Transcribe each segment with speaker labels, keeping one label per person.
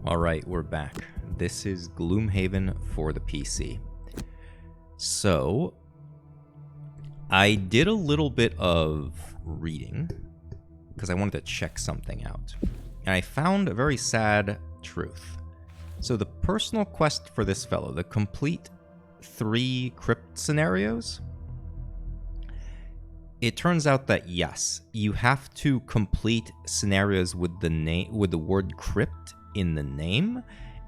Speaker 1: Alright, we're back. This is Gloomhaven for the PC. So, I did a little bit of reading because I wanted to check something out. And I found a very sad truth. So the personal quest for this fellow, the complete 3 crypt scenarios, it turns out that yes, you have to complete scenarios with the word crypt in the name,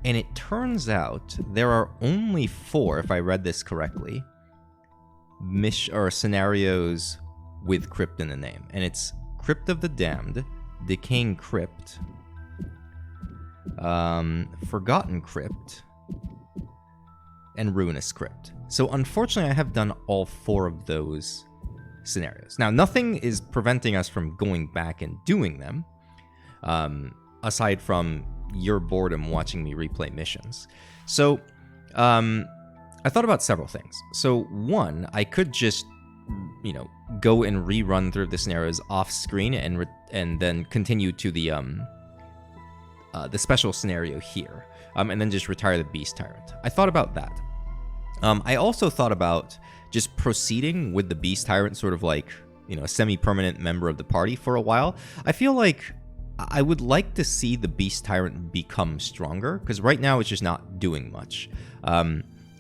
Speaker 1: and it turns out there are only 4, if I read this correctly, scenarios with crypt in the name, and it's Crypt of the Damned, Decaying Crypt, Forgotten Crypt, and Ruinous Crypt. So unfortunately, I have done all 4 of those scenarios. Now, nothing is preventing us from going back and doing them, aside from your boredom watching me replay missions. So, I thought about several things. So, one, I could just, go and rerun through the scenarios off screen and then continue to the special scenario here, and then just retire the Beast Tyrant. I thought about that. I also thought about just proceeding with the Beast Tyrant, sort of like, a semi-permanent member of the party for a while. I feel like I would like to see the Beast Tyrant become stronger, because right now it's just not doing much.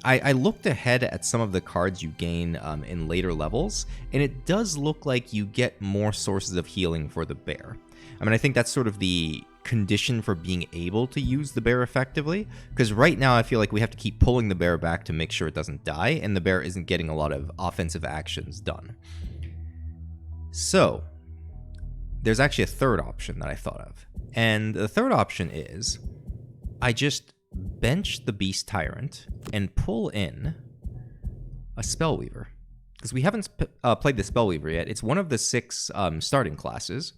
Speaker 1: I looked ahead at some of the cards you gain in later levels, and it does look like you get more sources of healing for the bear. I mean, I think that's sort of the condition for being able to use the bear effectively, because right now I feel like we have to keep pulling the bear back to make sure it doesn't die, and the bear isn't getting a lot of offensive actions done. So, there's actually a third option that I thought of, and the third option is I just bench the Beast Tyrant and pull in a Spellweaver, because we haven't played the Spellweaver yet. It's one of the 6 starting classes,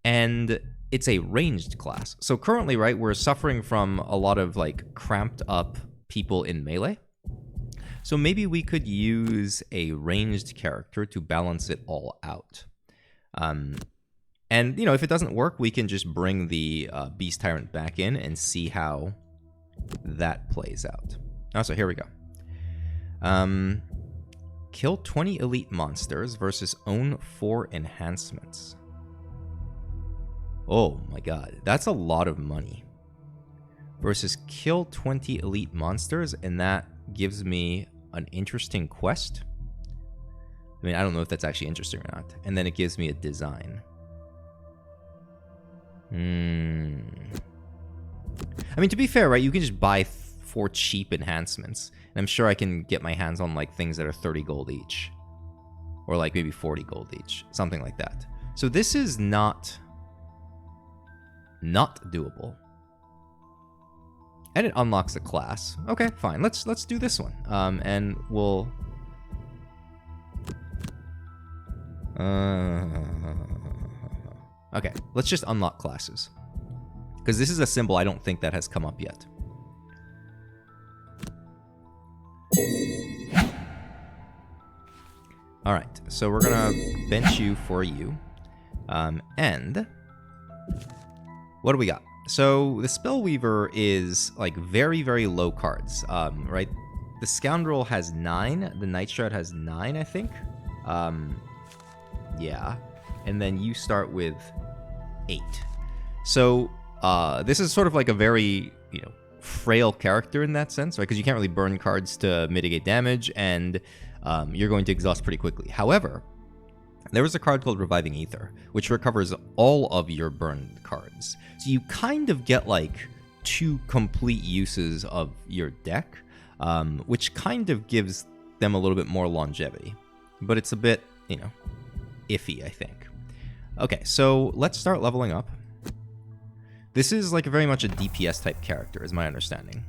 Speaker 1: and it's a ranged class. So currently, right, we're suffering from a lot of cramped up people in melee. So maybe we could use a ranged character to balance it all out. And if it doesn't work, we can just bring the Beast Tyrant back in and see how that plays out. So here we go. Kill 20 elite monsters versus own 4 enhancements. Oh my god, that's a lot of money. Versus kill 20 elite monsters, and that gives me an interesting quest. I mean, I don't know if that's actually interesting or not. And then it gives me a design. I mean, to be fair, right, you can just buy 4 cheap enhancements, and I'm sure I can get my hands on things that are 30 gold each, or maybe 40 gold each, something like that. So this is not doable. And it unlocks a class. Okay, fine. Let's do this one. And we'll okay, let's just unlock classes, because this is a symbol I don't think that has come up yet. All right, so we're gonna bench you for you, and what do we got? So the Spellweaver is very, very low cards, right? The Scoundrel has 9, the Night Shroud has 9, I think. Yeah, and then you start with 8. So this is sort of a very, frail character in that sense, right? Because you can't really burn cards to mitigate damage, and you're going to exhaust pretty quickly. However, there is a card called Reviving Ether, which recovers all of your burned cards. So you kind of get 2 complete uses of your deck, which kind of gives them a little bit more longevity. But it's a bit, iffy, I think. Okay, so let's start leveling up. This is very much a DPS type character, is my understanding.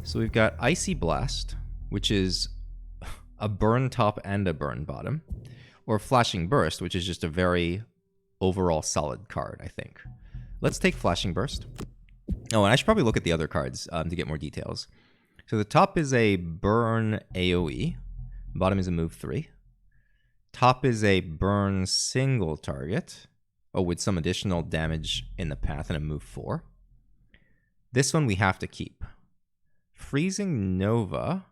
Speaker 1: So we've got Icy Blast, which is a burn top and a burn bottom, or Flashing Burst, which is just a very overall solid card, I think. Let's take Flashing Burst. Oh, and I should probably look at the other cards to get more details. So the top is a burn AoE, bottom is a move 3. Top is a burn single target, Oh, with some additional damage in the path and a move 4. This one we have to keep. Freezing Nova.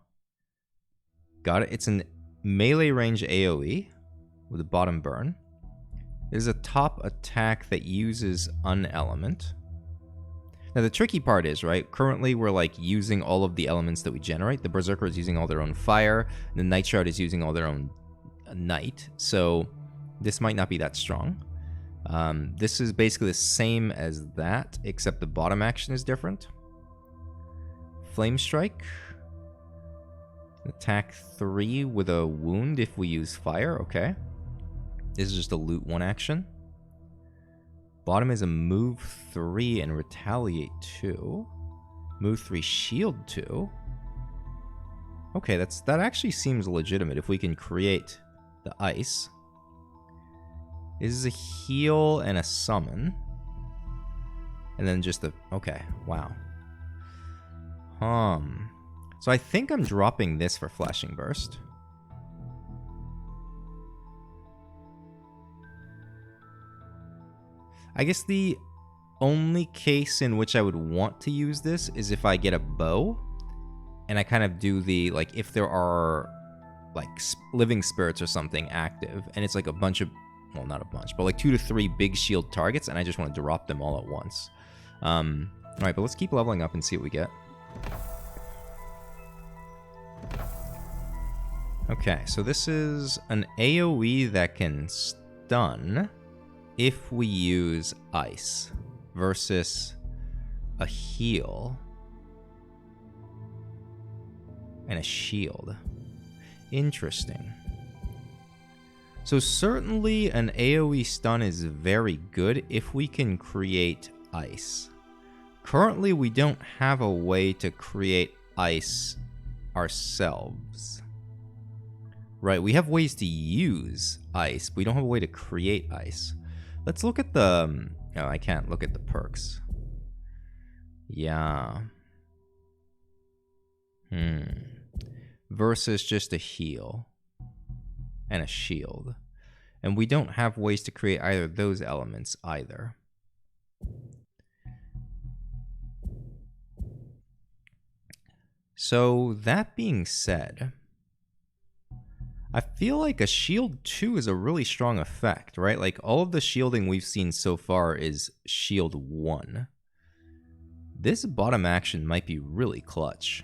Speaker 1: Got it. It's an melee range AoE with a bottom burn. There's a top attack that uses unelement. Now the tricky part is, right, currently we're like using all of the elements that we generate. The Berserker is using all their own fire. The Night Shroud is using all their own night. So this might not be that strong. This is basically the same as that, except the bottom action is different. Flame Strike. Attack 3 with a wound if we use fire. Okay. This is just a loot 1 action. Bottom is a move 3 and retaliate 2. Move 3 shield 2. Okay, that actually seems legitimate if we can create the ice. This is a heal and a summon. And then just a... Okay, wow. So I think I'm dropping this for Flashing Burst. I guess the only case in which I would want to use this is if I get a bow. And I kind of do the, like, if there are, like, living spirits or something active. And it's like a bunch of... Well, not a bunch, but like 2 to 3 big shield targets, and I just want to drop them all at once. Alright, but let's keep leveling up and see what we get. Okay, so this is an AoE that can stun if we use ice versus a heal and a shield. Interesting. So certainly an AoE stun is very good if we can create ice. Currently we don't have a way to create ice ourselves. Right, we have ways to use ice, but we don't have a way to create ice. Let's look at the... Oh, I can't look at the perks. Yeah. Versus just a heal. And a shield. And we don't have ways to create either of those elements either. So that being said, I feel like a shield 2 is a really strong effect, right? Like all of the shielding we've seen so far is shield 1. This bottom action might be really clutch.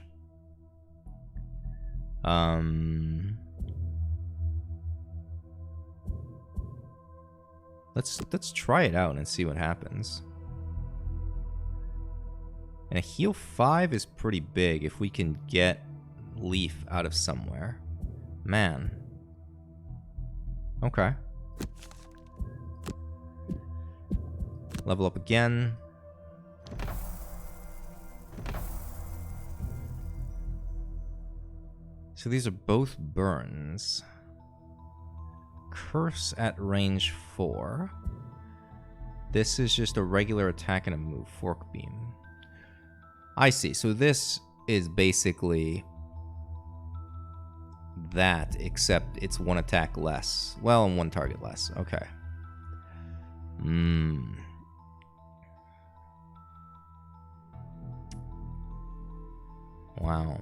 Speaker 1: Let's try it out and see what happens. And a heal 5 is pretty big if we can get Leaf out of somewhere. Man. Okay. Level up again. So these are both burns. Curse at range 4. This is just a regular attack and a move. Fork beam. I see. So this is basically that, except it's 1 attack less. Well, and 1 target less. Okay. Wow.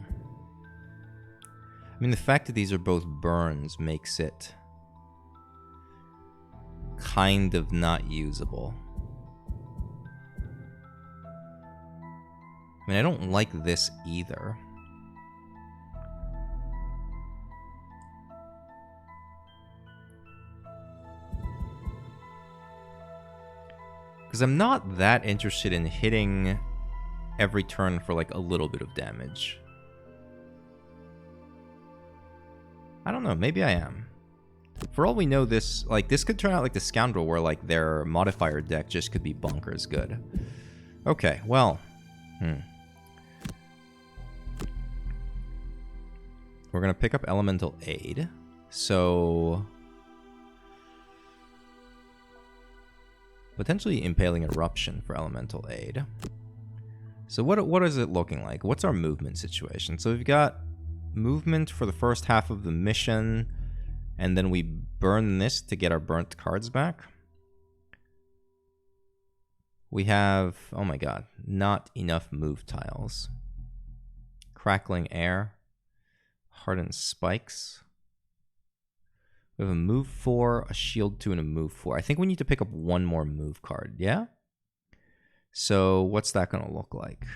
Speaker 1: I mean, the fact that these are both burns makes it kind of not usable. I mean, I don't like this either. Because I'm not that interested in hitting every turn for like a little bit of damage. I don't know, maybe I am. For all we know, this could turn out like the Scoundrel, where like their modifier deck just could be bonkers good. Okay, well, we're gonna pick up Elemental Aid. So potentially Impaling Eruption for Elemental Aid. So what is it looking like? What's our movement situation? So we've got movement for the first half of the mission, and then we burn this to get our burnt cards back. We have, oh my god, not enough move tiles. Crackling air. Hardened spikes. We have a move 4, a shield 2, and a move 4. I think we need to pick up one more move card, yeah? So what's that going to look like?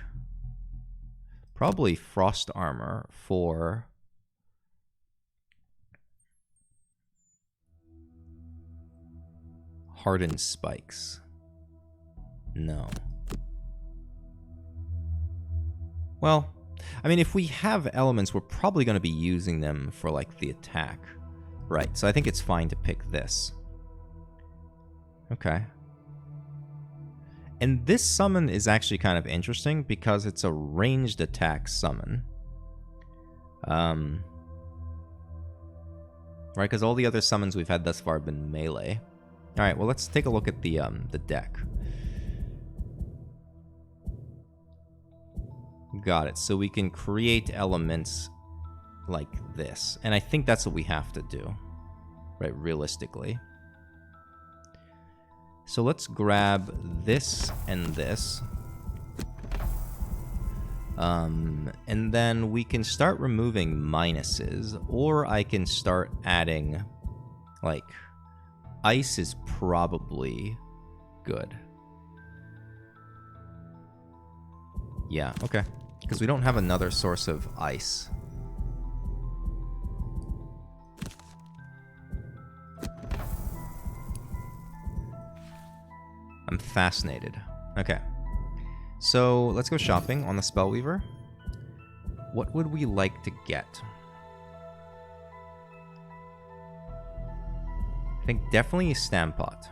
Speaker 1: Probably frost armor for... hardened spikes. No. Well, I mean, if we have elements, we're probably going to be using them for, like, the attack. Right, so I think it's fine to pick this. Okay. And this summon is actually kind of interesting because it's a ranged attack summon. Right, because all the other summons we've had thus far have been melee. Alright, well, let's take a look at the deck. Got it. So we can create elements like this. And I think that's what we have to do. Right, realistically. So let's grab this and this. And then we can start removing minuses. Or I can start adding, like... ice is probably good. Yeah, okay. Because we don't have another source of ice. I'm fascinated. Okay. So, let's go shopping on the Spellweaver. What would we like to get? I think definitely a Stampot.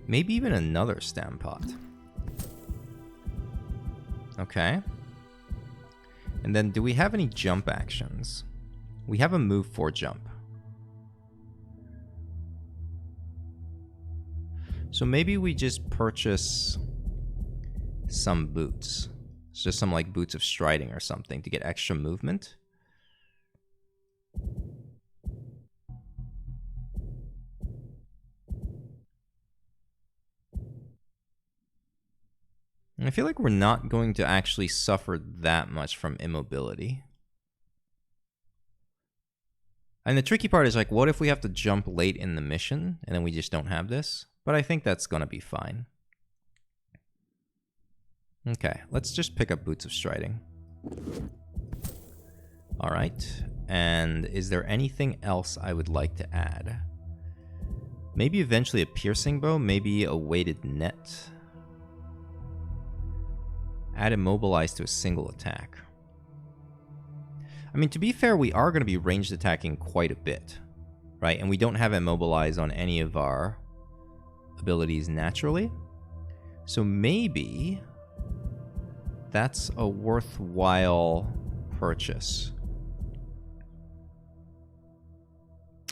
Speaker 1: Maybe even another Stampot. Okay. And then do we have any jump actions? We have a move 4 jump. So maybe we just purchase some boots. It's just some like boots of striding or something to get extra movement. And I feel like we're not going to actually suffer that much from immobility. And the tricky part is, like, what if we have to jump late in the mission and then we just don't have this? But I think that's going to be fine. Okay, let's just pick up Boots of Striding. Alright, and is there anything else I would like to add? Maybe eventually a piercing bow, maybe a weighted net. Add Immobilize to a single attack. I mean, to be fair, we are going to be ranged attacking quite a bit, right? And we don't have Immobilize on any of our abilities naturally. So maybe that's a worthwhile purchase.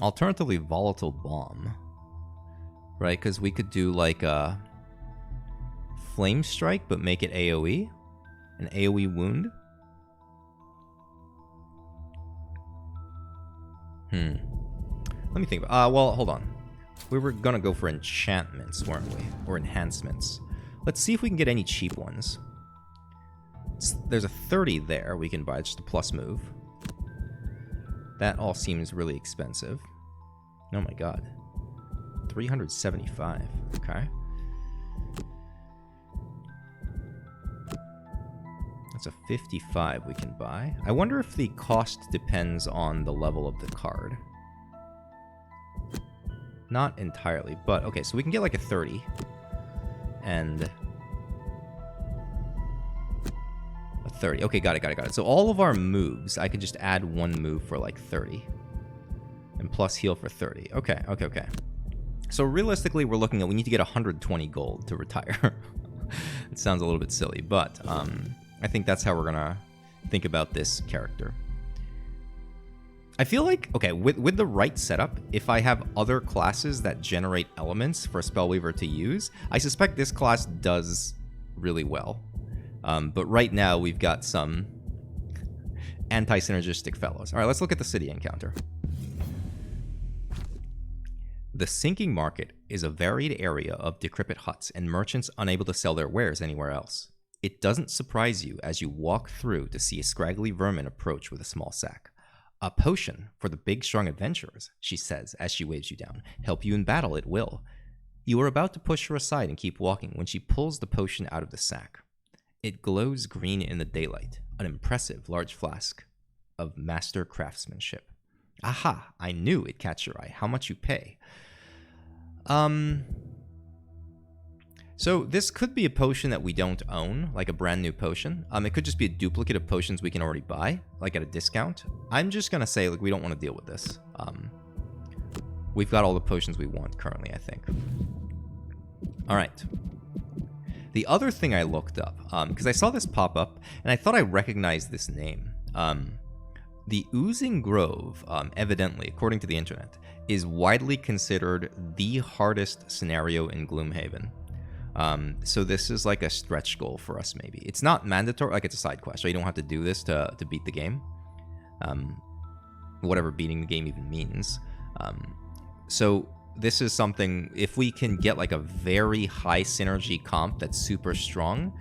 Speaker 1: Alternatively, Volatile Bomb, right? Because we could do like a Flame Strike, but make it AoE, an AoE wound. Let me think about, well, hold on. We were gonna go for enchantments, weren't we? Or enhancements. Let's see if we can get any cheap ones. There's a 30 there we can buy, just a plus move. That all seems really expensive. Oh my god. 375, okay. That's a 55 we can buy. I wonder if the cost depends on the level of the card. Not entirely, but okay, so we can get like a 30. And a 30. Okay, got it. So all of our moves, I could just add one move for like 30. And plus heal for 30. Okay. So realistically, we're looking at, we need to get 120 gold to retire. It sounds a little bit silly, but I think that's how we're gonna think about this character. I feel like, okay, with the right setup, if I have other classes that generate elements for Spellweaver to use, I suspect this class does really well. But right now, we've got some anti-synergistic fellows. All right, let's look at the city encounter. The sinking market is a varied area of decrepit huts and merchants unable to sell their wares anywhere else. It doesn't surprise you as you walk through to see a scraggly vermin approach with a small sack. A potion for the big, strong adventurers, she says as she waves you down. Help you in battle, it will. You are about to push her aside and keep walking when she pulls the potion out of the sack. It glows green in the daylight, an impressive large flask of master craftsmanship. Aha, I knew it'd catch your eye. How much you pay? So this could be a potion that we don't own, like a brand new potion. It could just be a duplicate of potions we can already buy, like at a discount. I'm just gonna say, like, we don't want to deal with this. We've got all the potions we want currently, I think. All right. The other thing I looked up, because I saw this pop up, and I thought I recognized this name. The Oozing Grove, evidently, according to the internet, is widely considered the hardest scenario in Gloomhaven. So this is like a stretch goal for us, maybe. It's not mandatory, like it's a side quest, so you don't have to do this to beat the game. Whatever beating the game even means. So this is something, if we can get like a very high synergy comp that's super strong,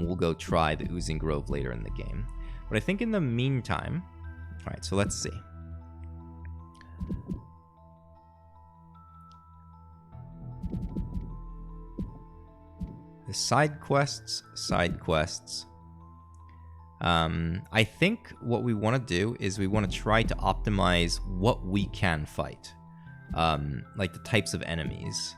Speaker 1: we'll go try the Oozing Grove later in the game. But I think in the meantime, all right, so let's see. The side quests. I think what we want to do is we want to try to optimize what we can fight. Like the types of enemies.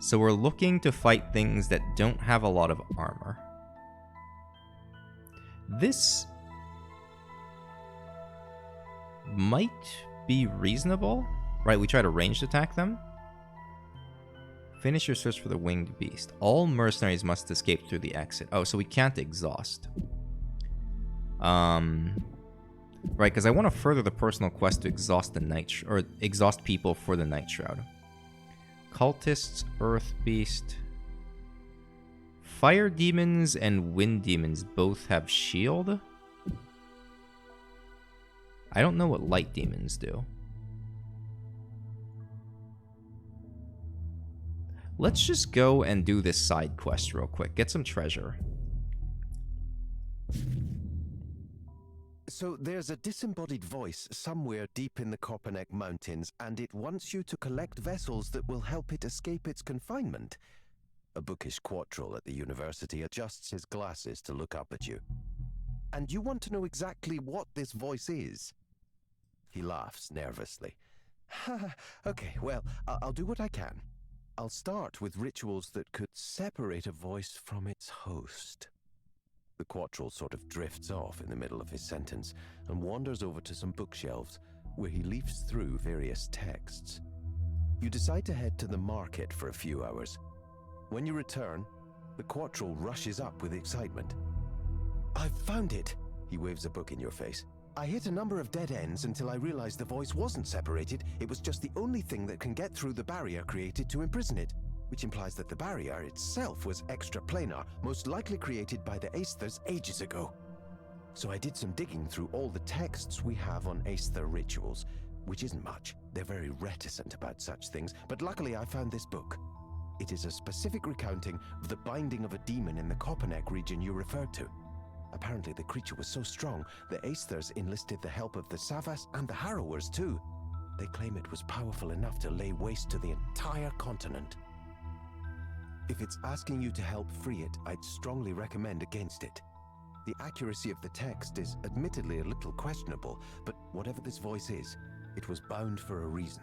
Speaker 1: So we're looking to fight things that don't have a lot of armor. This might be reasonable. Right, we try to ranged attack them. Finish your search for the winged beast. All mercenaries must escape through the exit. Oh, so we can't exhaust. Right, because I want to further the personal quest to exhaust the exhaust people for the Night Shroud. Cultists, Earth Beast. Fire demons and wind demons both have shield. I don't know what light demons do. Let's just go and do this side quest real quick. Get some treasure.
Speaker 2: So there's a disembodied voice somewhere deep in the Kopanek Mountains, and it wants you to collect vessels that will help it escape its confinement. A bookish quattrel at the university adjusts his glasses to look up at you. And you want to know exactly what this voice is? He laughs nervously. Okay, well, I'll do what I can. I'll start with rituals that could separate a voice from its host. The quattrel sort of drifts off in the middle of his sentence and wanders over to some bookshelves where he leafs through various texts. You decide to head to the market for a few hours. When you return, the quattrel rushes up with excitement. I've found it! He waves a book in your face. I hit a number of dead ends until I realized the voice wasn't separated. It was just the only thing that can get through the barrier created to imprison it, which implies that the barrier itself was extraplanar, most likely created by the Aesthers ages ago. So I did some digging through all the texts we have on Aesther rituals, which isn't much. They're very reticent about such things, but luckily I found this book. It is a specific recounting of the binding of a demon in the Kopanek region you referred to. Apparently the creature was so strong, the Aesthers enlisted the help of the Savas and the Harrowers too. They claim it was powerful enough to lay waste to the entire continent. If it's asking you to help free it, I'd strongly recommend against it. The accuracy of the text is admittedly a little questionable, but whatever this voice is, it was bound for a reason.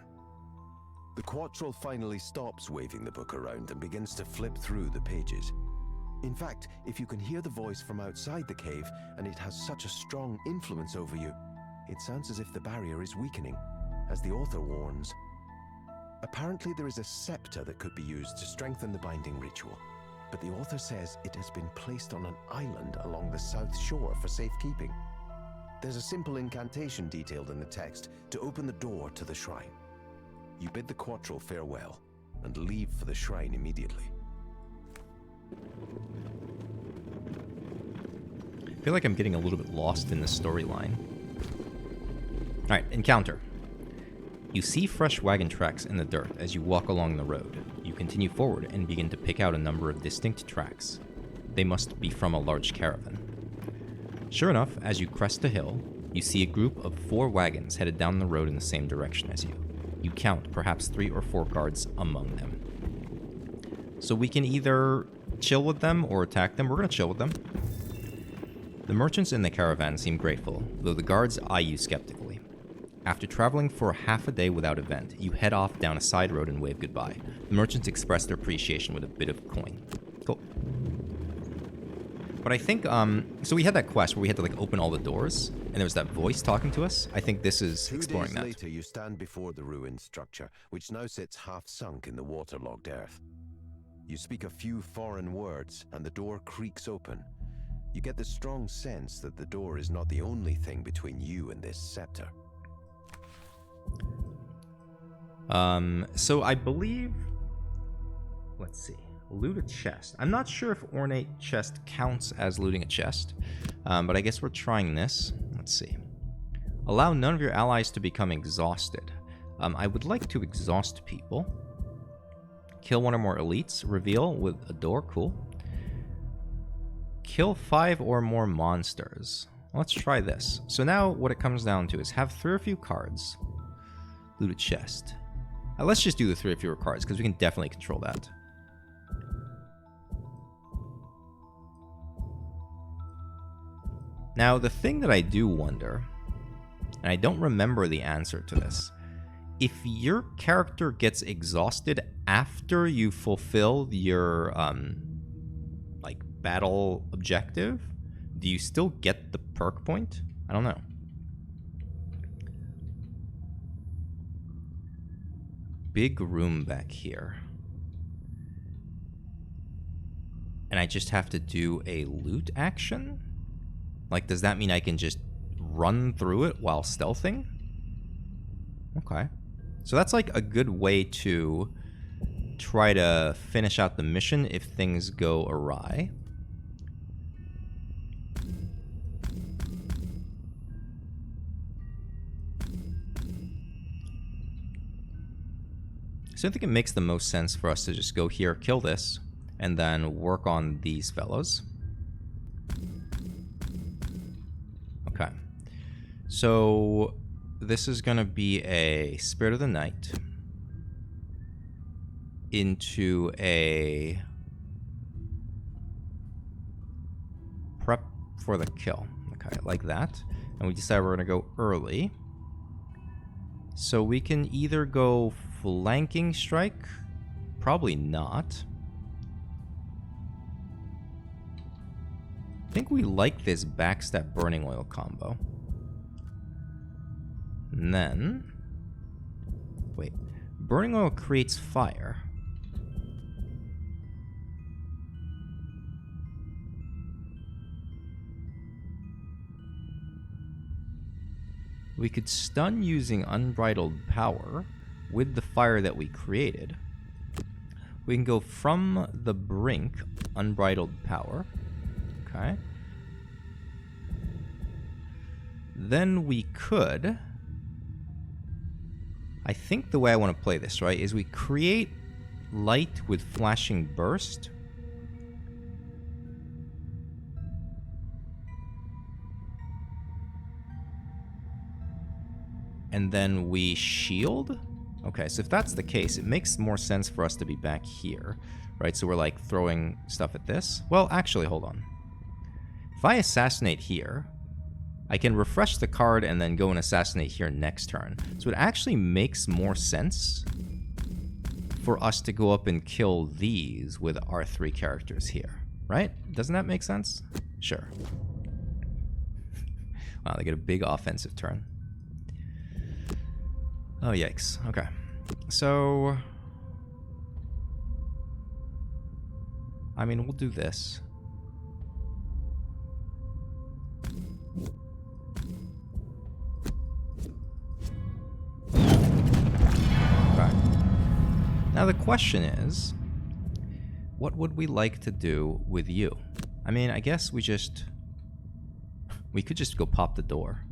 Speaker 2: The quattrel finally stops waving the book around and begins to flip through the pages. In fact, if you can hear the voice from outside the cave and it has such a strong influence over you, it sounds as if the barrier is weakening, as the author warns. Apparently there is a scepter that could be used to strengthen the binding ritual, but the author says it has been placed on an island along the south shore for safekeeping. There's a simple incantation detailed in the text to open the door to the shrine. You bid the Quattrol farewell and leave for the shrine immediately.
Speaker 1: I feel like I'm getting a little bit lost in the storyline. Alright, encounter. You see fresh wagon tracks in the dirt as you walk along the road. You continue forward and begin to pick out a number of distinct tracks. They must be from a large caravan. Sure enough, as you crest a hill, you see a group of 4 wagons headed down the road in the same direction as you. You count perhaps 3 or 4 guards among them. So we can either chill with them or attack them. We're going to chill with them. The merchants in the caravan seem grateful, though the guards eye you skeptically. After traveling for half a day without event, you head off down a side road and wave goodbye. The merchants express their appreciation with a bit of coin. Cool. But I think, so we had that quest where we had to, like, open all the doors, and there was that voice talking to us. I think this is exploring that.
Speaker 2: 2 days later, you stand before the ruined structure, which now sits half sunk in the waterlogged earth. You speak a few foreign words, and the door creaks open. You get the strong sense that the door is not the only thing between you and this scepter.
Speaker 1: So I believe, let's see, loot a chest. I'm not sure if ornate chest counts as looting a chest, but I guess we're trying this. Let's see. Allow none of your allies to become exhausted. I would like to exhaust people. Kill 1 or more elites. Reveal with a door. Cool. Kill 5 or more monsters. Let's try this. So now what it comes down to is have 3 or few cards. Loot a chest. Let's just do the 3 or fewer cards, because we can definitely control that. Now, the thing that I do wonder, and I don't remember the answer to this, if your character gets exhausted after you fulfill your, like, battle objective, do you still get the perk point? I don't know. Big room back here. And I just have to do a loot action? Like, does that mean I can just run through it while stealthing? Okay. So that's like a good way to try to finish out the mission if things go awry. So I think it makes the most sense for us to just go here, kill this, and then work on these fellows. Okay. So this is going to be a Spirit of the Night into a prep for the kill. Okay, like that. And we decide we're going to go early. So we can either go flanking strike, probably not. I think we like this backstab burning oil combo. And then, wait, burning oil creates fire. We could stun using unbridled power with the fire that we created. We can go from the brink, unbridled power. Okay. Then we could, I think the way I want to play this, right, is we create light with flashing burst. And then we shield. Okay, so if that's the case, it makes more sense for us to be back here, right? So we're like throwing stuff at this. Well, actually, hold on. If I assassinate here, I can refresh the card and then go and assassinate here next turn. So it actually makes more sense for us to go up and kill these with our 3 characters here, right? Doesn't that make sense? Sure. Wow, they get a big offensive turn. Oh, yikes. Okay. So, I mean, we'll do this. Now the question is, what would we like to do with you? I mean, I guess we could just go pop the door.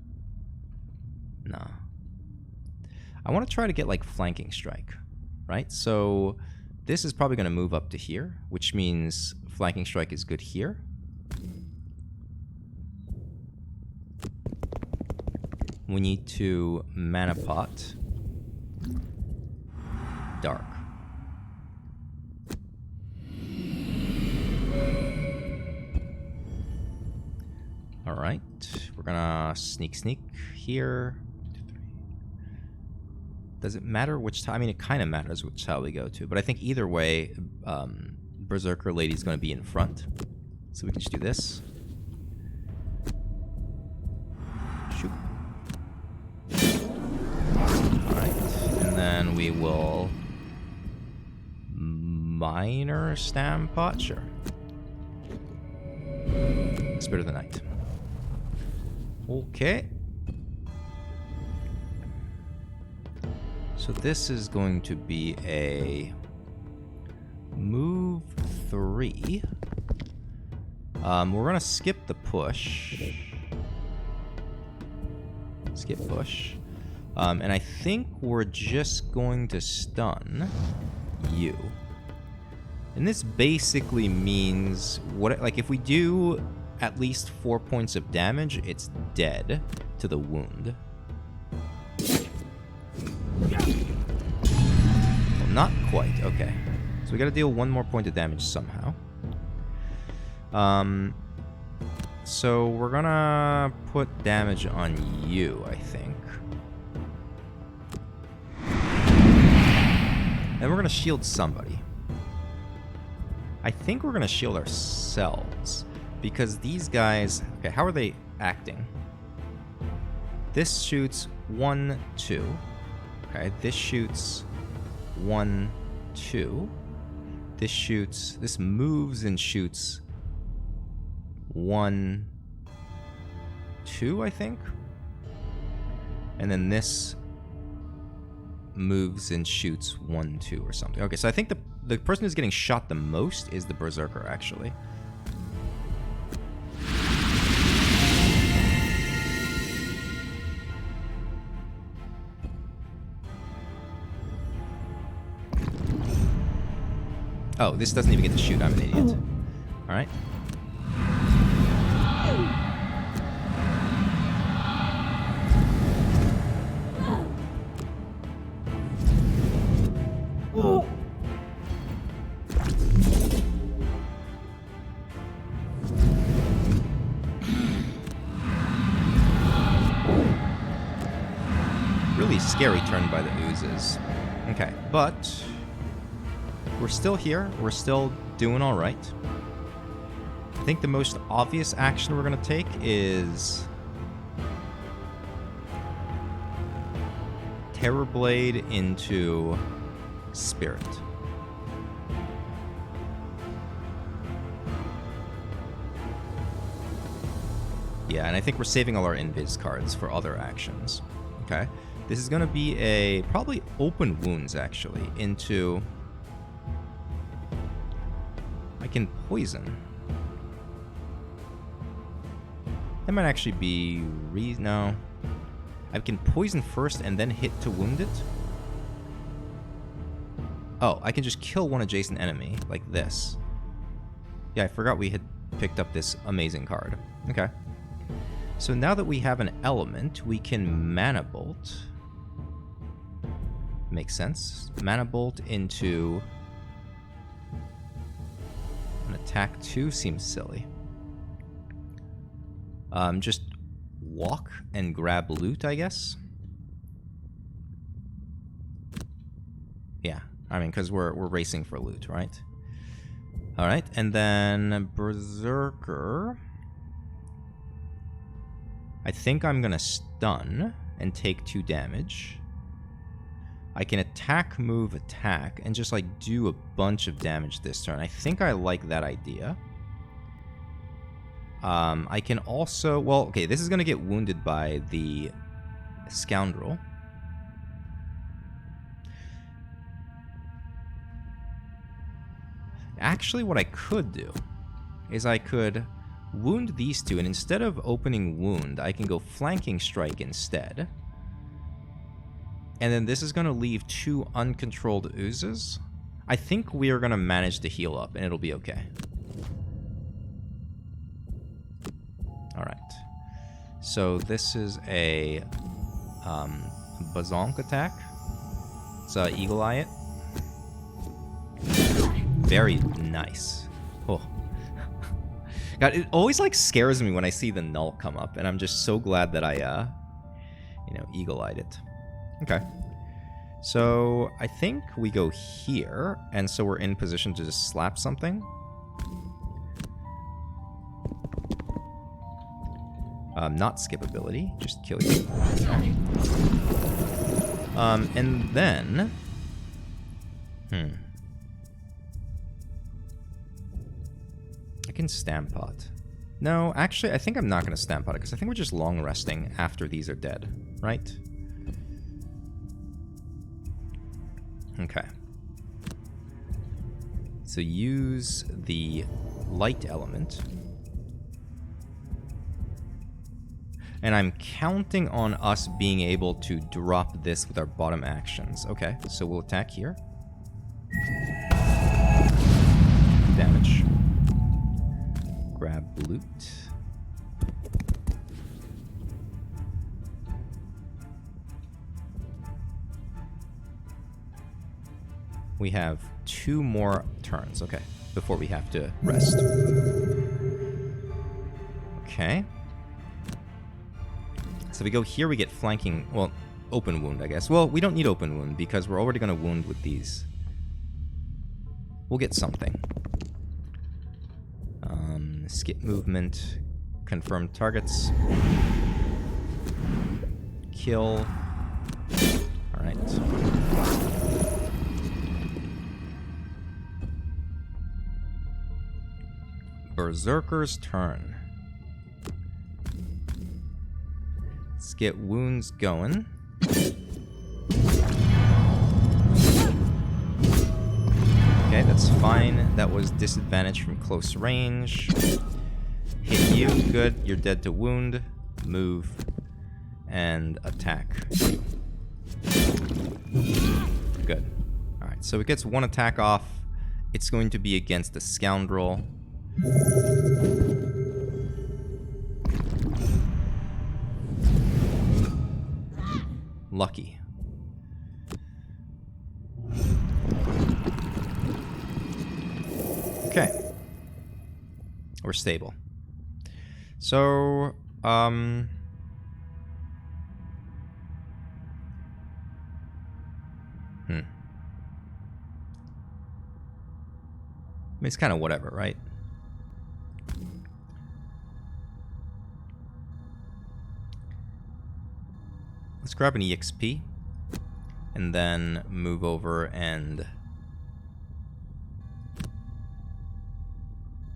Speaker 1: Nah. I want to try to get like flanking strike, right? So this is probably going to move up to here, which means flanking strike is good here. We need to mana pot dark. All right, we're gonna sneak here. 1, 2, 3. Does it matter which tile? I mean, it kind of matters which tile we go to, but I think either way, Berserker Lady's going to be in front. So we can just do this. Shoot. Alright, and then we will minor stam pot, sure. Spirit of the Night. Okay. So this is going to be a move 3. We're gonna skip the push. Skip push. And I think we're just going to stun you. And this basically means what, like, if we do at least 4 points of damage, it's dead to the wound. Well, not quite. Okay. So we gotta deal 1 more point of damage somehow. So we're gonna put damage on you, I think. And we're gonna shield somebody. I think we're gonna shield ourselves. Because these guys... Okay, how are they acting? This shoots 1, 2. Okay, this shoots 1, 2. This shoots... This moves and shoots 1, 2, I think? And then this moves and shoots 1, 2 or something. Okay, so I think the person who's getting shot the most is the Berserker, actually. Oh, this doesn't even get to shoot. I'm an idiot. All right. Really scary turn by the oozes. Okay, but we're still here. We're still doing all right. I think the most obvious action we're going to take is Terrorblade into Spirit. Yeah, and I think we're saving all our invis cards for other actions. Okay. This is going to be a probably open wounds, actually, into... I can poison. That might actually be... No. I can poison first and then hit to wound it. Oh, I can just kill one adjacent enemy, like this. Yeah, I forgot we had picked up this amazing card. Okay. So now that we have an element, we can Mana Bolt. Makes sense. Mana Bolt into... An attack 2 seems silly. Just walk and grab loot, I guess. Yeah, I mean, because we're racing for loot, right? All right, and then Berserker. I think I'm gonna stun and take 2 damage. I can attack, move, attack, and just, like, do a bunch of damage this turn. I think I like that idea. I can also... Well, okay, this is going to get wounded by the Scoundrel. Actually, what I could do is I could wound these two, and instead of opening wound, I can go flanking strike instead. And then this is going to leave 2 uncontrolled oozes. I think we are going to manage to heal up, and it'll be okay. Alright. So this is a Bazonk attack. It's Eagle Eye it. Very nice. Oh. God, it always like scares me when I see the null come up, and I'm just so glad that I, eagle-eyed it. Okay. So I think we go here, and so we're in position to just slap something. Not skip ability, just kill you. And then... I can Stampot. No, actually, I think I'm not going to Stampot it, because I think we're just long resting after these are dead, right? Okay. So use the light element. And I'm counting on us being able to drop this with our bottom actions. Okay, so we'll attack here. Damage. Grab loot. We have 2 more turns, okay, before we have to rest. Okay. So we go here, we get flanking, well, open wound, I guess. Well, we don't need open wound because we're already going to wound with these. We'll get something. Skip movement, confirm targets. Kill. Alright. Berserker's turn. Let's get wounds going. Okay, that's fine. That was disadvantage from close range. Hit you. Good. You're dead to wound. Move. And attack you. Good. Alright, so it gets 1 attack off. It's going to be against the scoundrel. Lucky. Okay. We're stable. So, I mean, it's kind of whatever, right? Let's grab an EXP and then move over and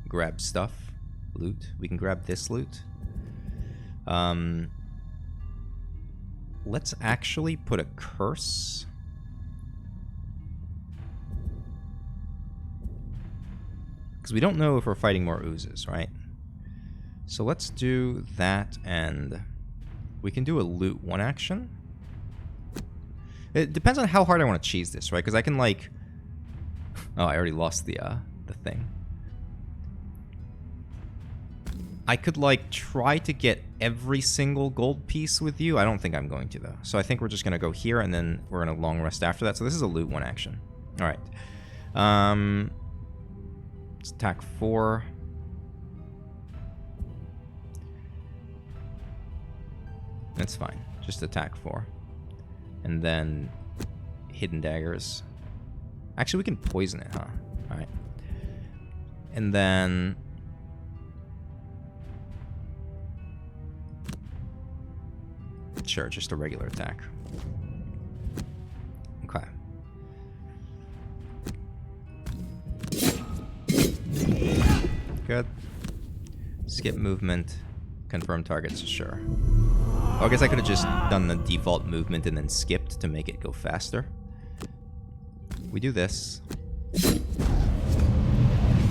Speaker 1: grab stuff, loot. We can grab this loot. Let's actually put a curse. Because we don't know if we're fighting more oozes, right? So let's do that, and we can do a loot 1 action. It depends on how hard I want to cheese this, right? Because I can, like... Oh, I already lost the thing. I could, like, try to get every single gold piece with you. I don't think I'm going to, though. So I think we're just going to go here, and then we're going to long rest after that. So this is a loot 1 action. All right. Let's attack 4. That's fine. Just attack 4. And then hidden daggers. Actually, we can poison it, huh? All right. And then... Sure, just a regular attack. Okay. Good. Skip movement. Confirm targets, sure. Oh, I guess I could have just done the default movement and then skipped to make it go faster. We do this.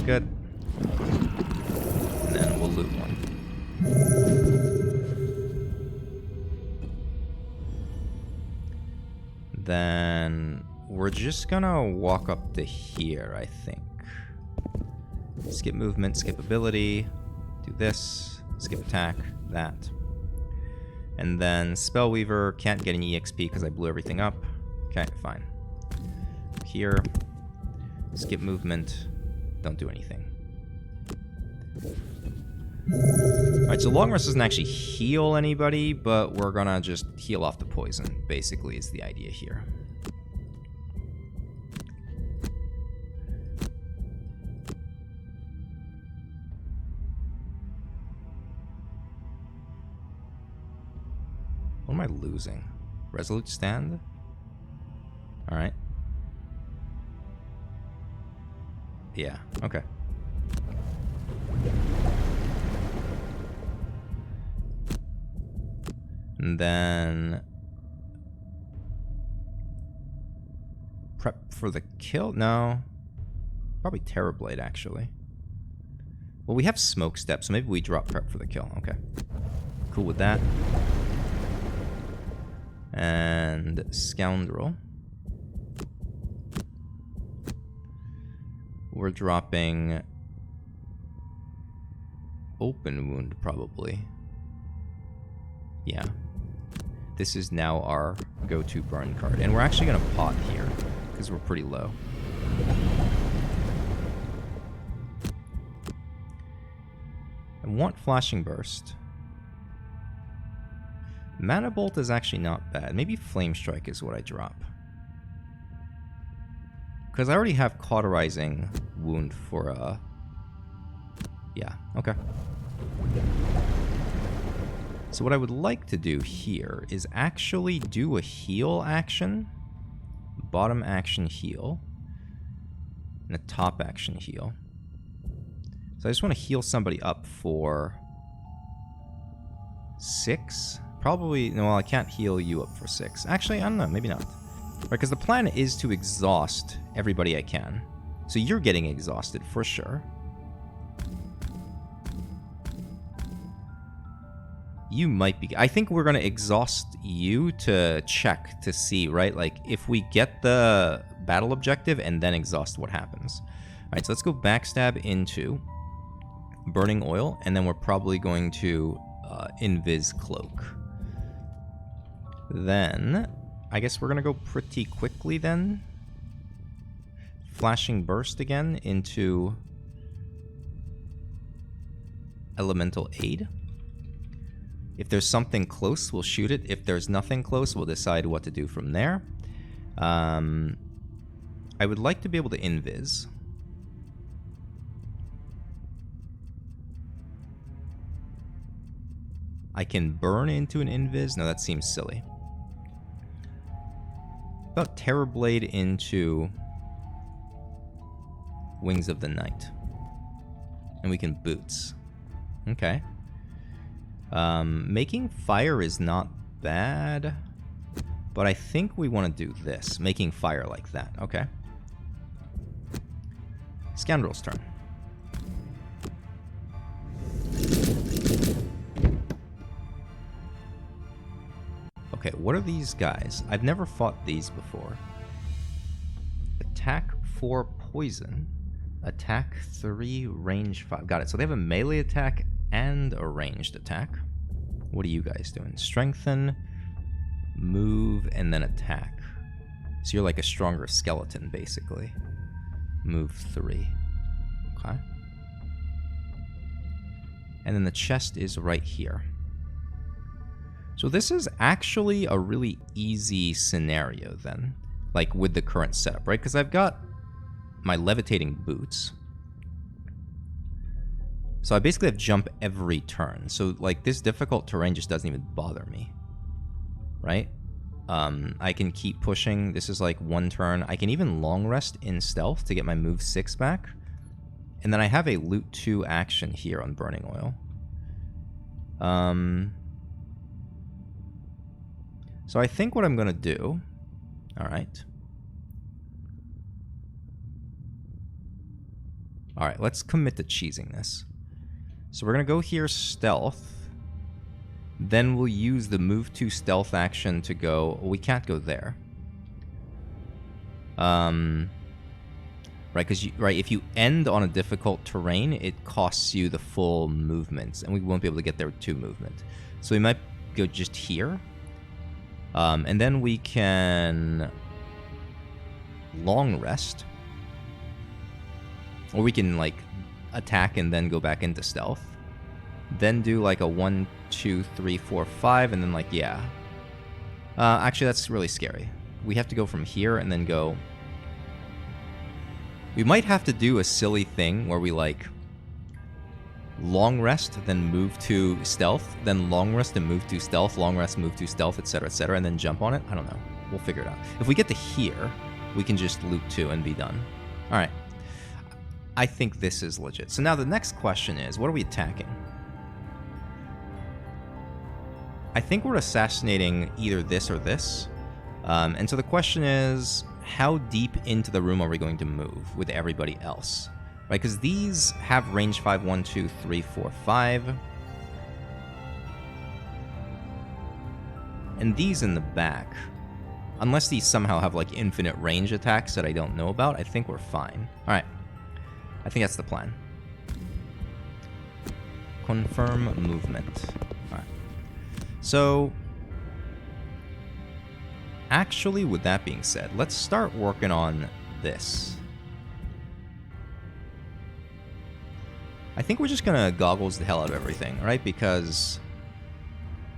Speaker 1: Good. And then we'll loot one. Then we're just gonna walk up to here, I think. Skip movement, skip ability, do this, skip attack, that. And then Spellweaver, can't get an EXP because I blew everything up. Okay, fine. Here, skip movement, don't do anything. Alright, so Long Rest doesn't actually heal anybody, but we're gonna just heal off the poison, basically, is the idea here. What am I losing? Resolute Stand? Alright. Yeah, okay. And then prep for the kill? No. Probably Terrorblade, actually. Well, we have Smoke Step, so maybe we drop prep for the kill. Okay. Cool with that. And Scoundrel. We're dropping Open Wound, probably. Yeah. This is now our go-to burn card. And we're actually going to pot here, because we're pretty low. I want Flashing Burst. Mana Bolt is actually not bad. Maybe Flame Strike is what I drop. Because I already have Cauterizing Wound for, yeah, okay. So what I would like to do here is actually do a heal action. Bottom action heal. And a top action heal. So I just want to heal somebody up for 6. Probably, no, well, I can't heal you up for 6. Actually, I don't know, maybe not. Right, because the plan is to exhaust everybody I can. So you're getting exhausted for sure. You might be... I think we're going to exhaust you to check to see, right? Like, if we get the battle objective and then exhaust, what happens. Alright, so let's go backstab into Burning Oil, and then we're probably going to Invis Cloak. Then, I guess we're going to go pretty quickly then. Flashing Burst again into Elemental Aid. If there's something close, we'll shoot it. If there's nothing close, we'll decide what to do from there. I would like to be able to invis. I can burn into an invis. No, that seems silly. How about Terrorblade into Wings of the Night? And we can boots. Okay. Making fire is not bad, but I think we want to do this. Making fire like that. Okay. Scoundrel's turn. Okay, what are these guys? I've never fought these before. Attack 4 poison. Attack 3, range 5. Got it. So they have a melee attack and a ranged attack. What are you guys doing? Strengthen, move, and then attack. So you're like a stronger skeleton, basically. Move 3. Okay. And then the chest is right here. So this is actually a really easy scenario then. Like with the current setup, right? Because I've got my levitating boots. So I basically have jump every turn. So like this difficult terrain just doesn't even bother me. Right? I can keep pushing. This is like 1 turn. I can even long rest in stealth to get my move 6 back. And then I have a loot 2 action here on Burning Oil. So I think what I'm going to do... Alright. Alright, let's commit to cheesing this. So we're going to go here, stealth. Then we'll use the move to stealth action to go... Well, we can't go there. Right, because if you end on a difficult terrain, it costs you the full movements, and we won't be able to get there with 2 movement. So we might go just here. And then we can long rest. Or we can, like, attack and then go back into stealth. Then do, like, a 1, 2, 3, 4, 5, and then, like, yeah. Actually, that's really scary. We have to go from here and then go... We might have to do a silly thing where we, like, long rest, then move to stealth, then long rest and move to stealth, long rest, move to stealth, etc., and then jump on it. I don't know. We'll figure it out. If we get to here, we can just loop 2 and be done. All right. I think this is legit. So now the next question is, what are we attacking? I think we're assassinating either this or this. And so the question is, how deep into the room are we going to move with everybody else? Right, because these have range 5, 1, 2, 3, 4, 5. And these in the back, unless these somehow have, like, infinite range attacks that I don't know about, I think we're fine. All right. I think that's the plan. Confirm movement. All right. So, actually, with that being said, let's start working on this. I think we're just gonna goggles the hell out of everything, right? Because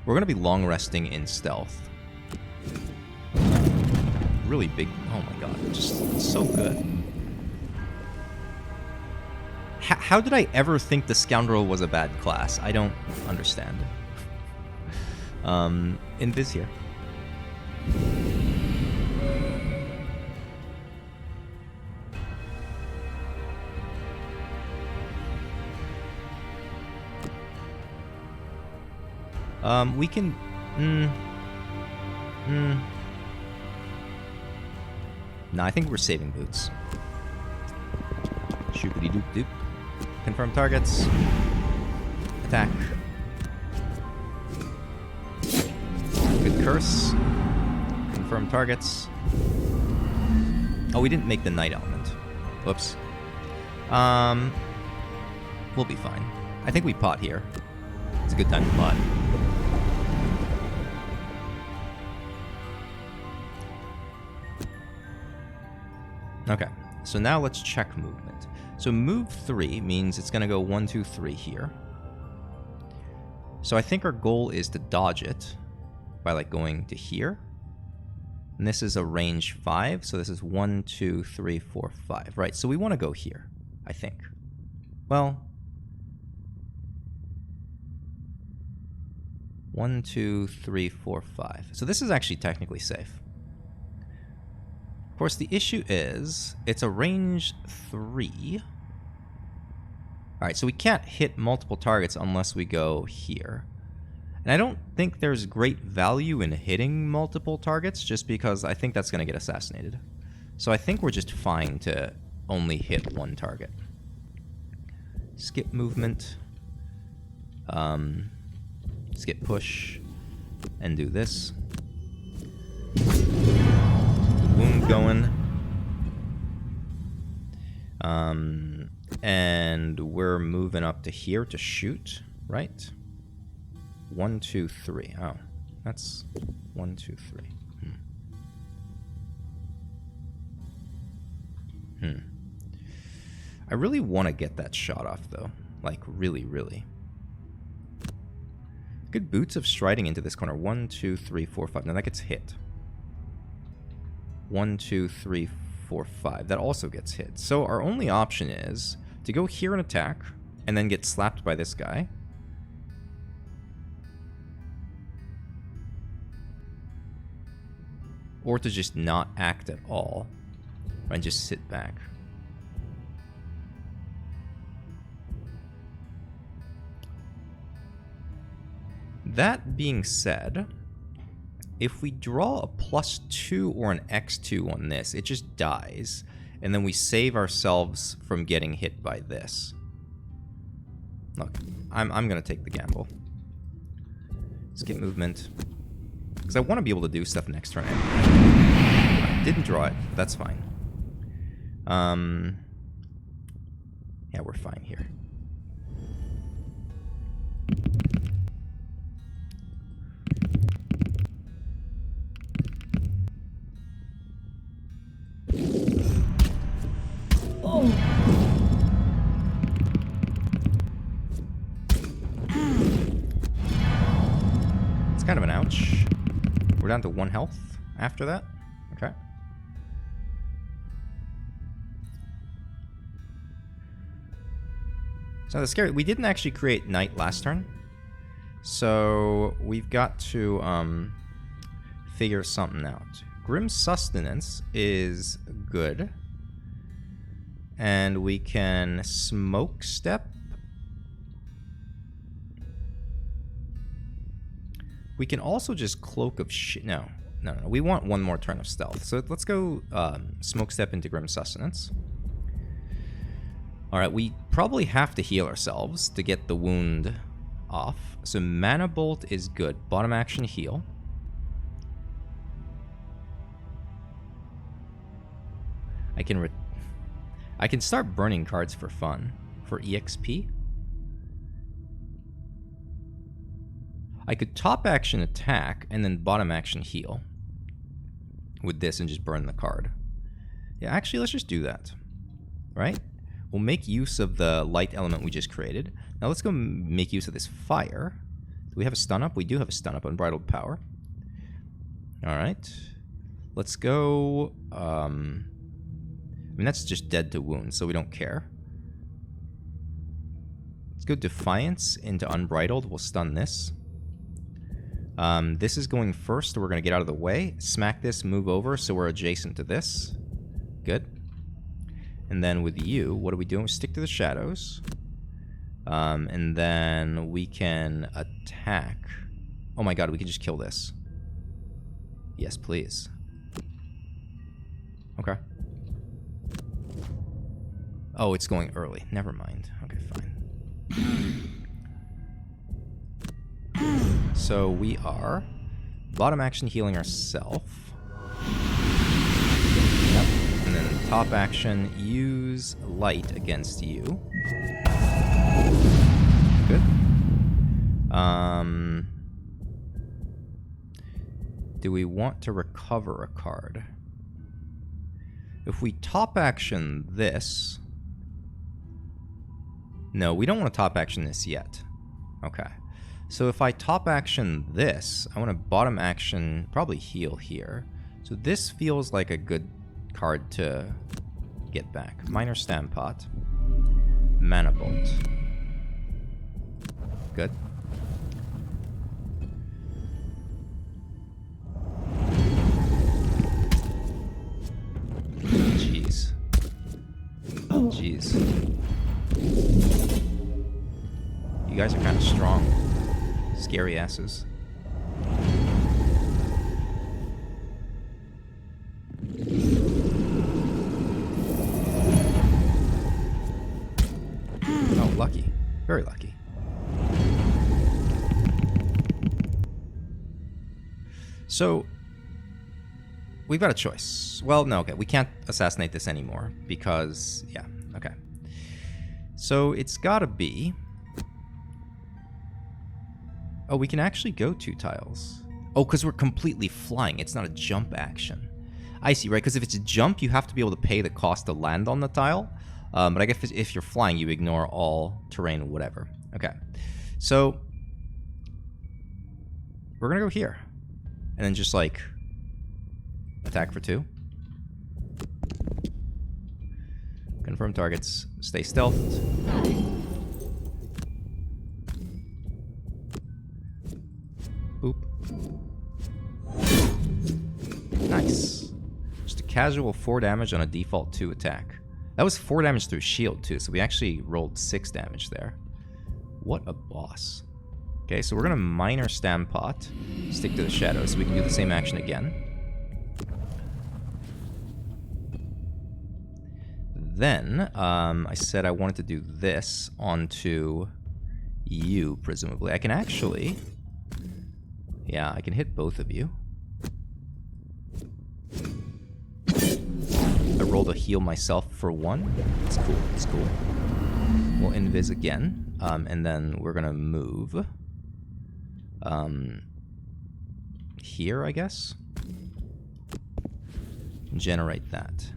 Speaker 1: we're gonna be long resting in stealth. Really big. Oh my god, just so good. How did I ever think the Scoundrel was a bad class? I don't understand. Invis here. We can... No, I think we're saving boots. Shoopity doop doop. Confirm targets. Attack. Good curse. Confirm targets. Oh, we didn't make the night element. Whoops. We'll be fine. I think we pot here. It's a good time to pot. Okay, so now let's check movement. So move 3 means it's going to go 1, 2, 3 here. So I think our goal is to dodge it by, like, going to here. And this is a range 5, so this is 1, 2, 3, 4, 5. Right, so we want to go here, I think. Well... 1, 2, 3, 4, 5. So this is actually technically safe. Of course, the issue is, it's a range 3. Alright, so we can't hit multiple targets unless we go here. And I don't think there's great value in hitting multiple targets, just because I think that's going to get assassinated. So I think we're just fine to only hit 1 target. Skip movement. Skip push. And do this. Wound going. And we're moving up to here to shoot, right? 1, 2, 3. Oh, that's 1, 2, 3. I really want to get that shot off, though. Like, really, really. Good boots of striding into this corner. 1, 2, 3, 4, 5. Now that gets hit. 1, 2, 3, 4, 5. That also gets hit. So our only option is to go here and attack, and then get slapped by this guy. Or to just not act at all, and just sit back. That being said, if we draw a +2 or an x2 on this, it just dies. And then we save ourselves from getting hit by this. Look, I'm going to take the gamble. Skip movement. Because I want to be able to do stuff next turn. I didn't draw it. That's fine. Yeah, we're fine here. It's kind of an ouch. We're down to 1 health after that. Okay. So the scary, we didn't actually create night last turn. So we've got to figure something out. Grim Sustenance is good. And we can Smoke Step. We can also just Cloak of Shit. No. We want 1 more turn of stealth. So let's go Smoke Step into Grim Sustenance. Alright, we probably have to heal ourselves to get the wound off. So Mana Bolt is good. Bottom action heal. I can start burning cards for fun. For EXP. I could top action attack and then bottom action heal with this and just burn the card. Yeah, actually, let's just do that. Right? We'll make use of the light element we just created. Now let's go make use of this fire. Do we have a stun up? We do have a stun up, Unbridled Power. Alright. Let's go... I mean, that's just dead to wound, so we don't care. Let's go Defiance into Unbridled. We'll stun this. This is going first, so we're going to get out of the way. Smack this, move over, so we're adjacent to this. Good. And then with you, what are we doing? Stick to the shadows. And then we can attack. Oh my god, we can just kill this. Yes, please. Okay. Oh, it's going early. Never mind. Okay, fine. So we are bottom action healing ourselves. Yep. And then top action, use light against you. Good. Do we want to recover a card? If we top action this... No, we don't want to top action this yet. Okay. So if I top action this, I want to bottom action, probably heal here. So this feels like a good card to get back. Minor Stampot. Mana Bolt. Good. Jeez. Jeez. You guys are kind of strong. Scary asses. Oh, lucky. Very lucky. So, we've got a choice. Well, no, okay. We can't assassinate this anymore because, yeah, okay. So, it's gotta be... Oh, we can actually go 2 tiles. Oh, because we're completely flying. It's not a jump action. I see, right? Because if it's a jump, you have to be able to pay the cost to land on the tile. But I guess if you're flying, you ignore all terrain, whatever. Okay. So, we're going to go here. And then just, like, attack for 2. Confirm targets. Stay stealthed. Boop. Nice. Just a casual 4 damage on a default 2 attack. That was 4 damage through shield too, so we actually rolled 6 damage there. What a boss. Okay, so we're gonna Minor Stampot, stick to the shadows, so we can do the same action again. then I said I wanted to do this onto you, presumably. I can actually... Yeah, I can hit both of you. I rolled a heal myself for 1. It's cool, it's cool. We'll invis again, and then we're gonna move here, I guess. Generate that.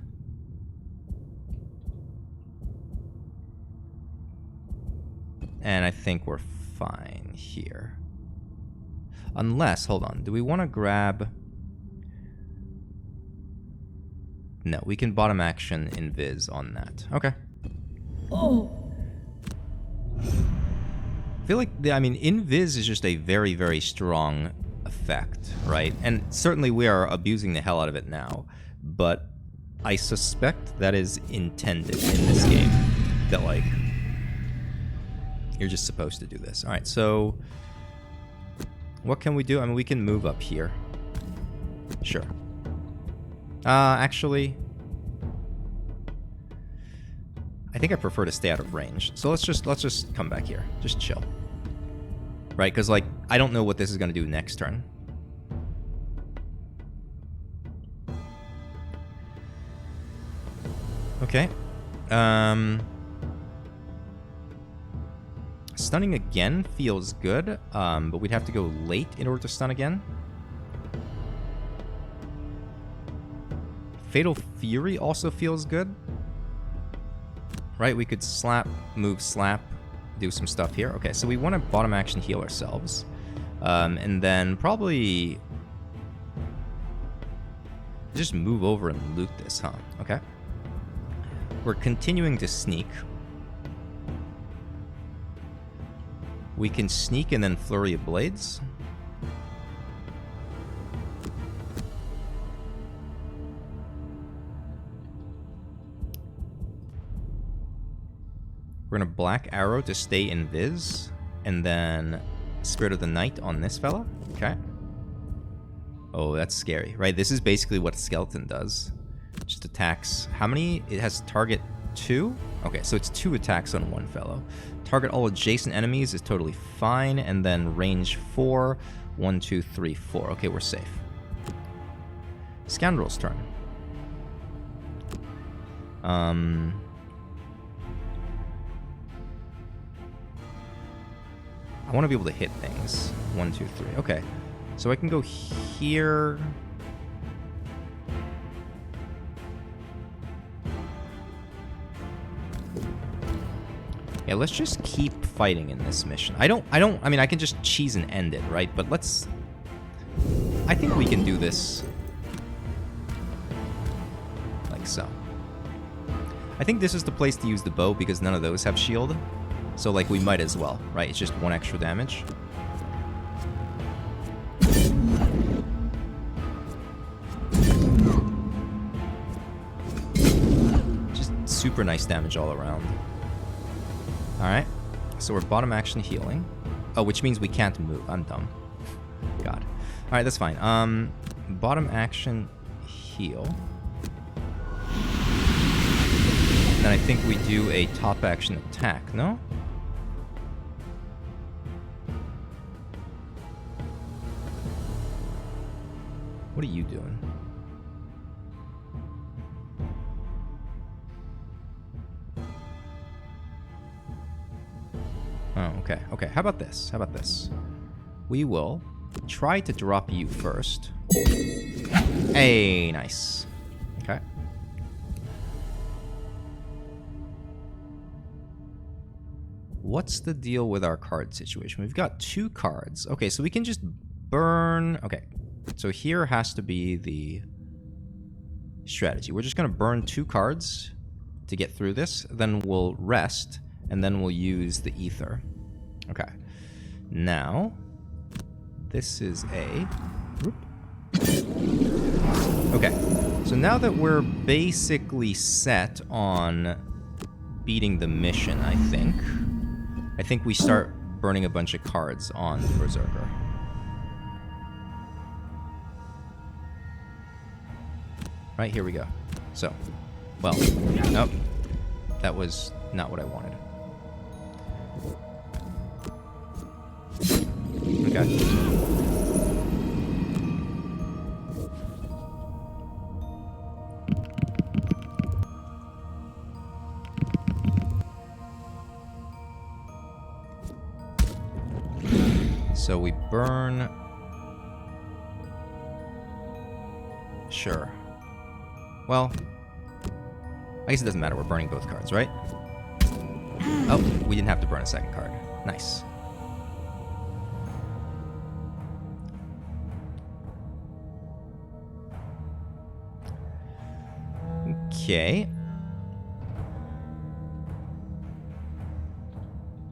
Speaker 1: And I think we're fine here. Unless, hold on, do we want to grab... No, we can bottom action invis on that. Okay.
Speaker 3: Oh.
Speaker 1: I feel like, I mean, invis is just a very, very strong effect, right? And certainly we are abusing the hell out of it now, but I suspect that is intended in this game. That, like, you're just supposed to do this. All right, so what can we do? I mean, we can move up here. Sure. Actually, I think I prefer to stay out of range. So let's just come back here. Just chill. Right, because, like, I don't know what this is going to do next turn. Okay. Stunning again feels good, but we'd have to go late in order to stun again. Fatal Fury also feels good. Right, we could slap, move, slap, do some stuff here. Okay, so we want to bottom action heal ourselves. And then probably just move over and loot this, huh? Okay. We're continuing to sneak. We can sneak and then flurry of blades. We're gonna Black Arrow to stay in Viz, and then Spirit of the Night on this fella. Okay. Oh, that's scary, right? This is basically what a skeleton does. Just attacks. How many? It has target 2? Okay, so it's 2 attacks on one fellow. Target all adjacent enemies is totally fine, and then range 4. 1, 2, 3, 4. Okay, we're safe. Scoundrel's turn. I want to be able to hit things. 1, 2, 3. Okay. So I can go here. Yeah, let's just keep fighting in this mission. I mean, I can just cheese and end it, right? But let's... I think we can do this like so. I think this is the place to use the bow because none of those have shield. So, like, we might as well, right? It's just 1 extra damage. Just super nice damage all around. Alright. So we're bottom action healing. Oh, which means we can't move. I'm dumb. God. Alright, that's fine. Bottom action heal. And then I think we do a top action attack, no? What are you doing? Oh, okay. Okay, how about this? How about this? We will try to drop you first. Hey, nice. Okay. What's the deal with our card situation? We've got 2 cards. Okay, so we can just burn... Okay. So here has to be the strategy. We're just going to burn 2 cards to get through this. Then we'll rest, and then we'll use the ether. Okay. Now, this is a... Okay. So now that we're basically set on beating the mission, I think we start burning a bunch of cards on Berserker. Right, here we go. So, well, nope. that was not what I wanted. Okay. So we burn... Sure. Well, I guess it doesn't matter. We're burning both cards, right? Oh, we didn't have to burn a second card. Nice. Okay.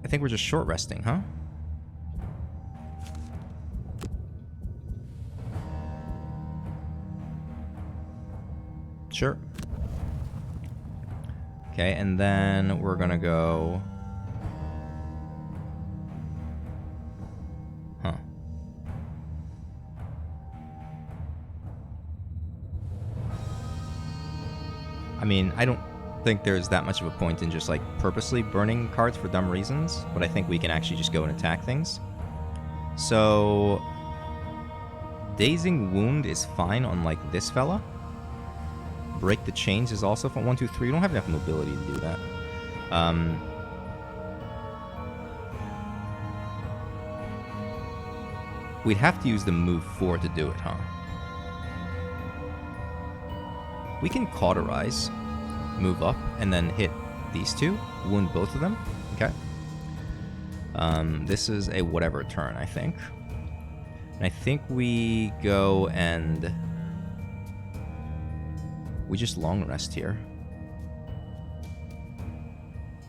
Speaker 1: I think we're just short resting, huh? Sure. Okay, and then we're gonna go... Huh. I mean, I don't think there's that much of a point in just, like, purposely burning cards for dumb reasons, but I think we can actually just go and attack things. So... Dazing Wound is fine on, like, this fella. Break the Chains is also fun. 1, 2, 3. We don't have enough mobility to do that. We'd have to use the move 4 to do it, huh? We can Cauterize, move up, and then hit these two. Wound both of them. Okay. This is a whatever turn, I think. And I think we go and... We just long rest here.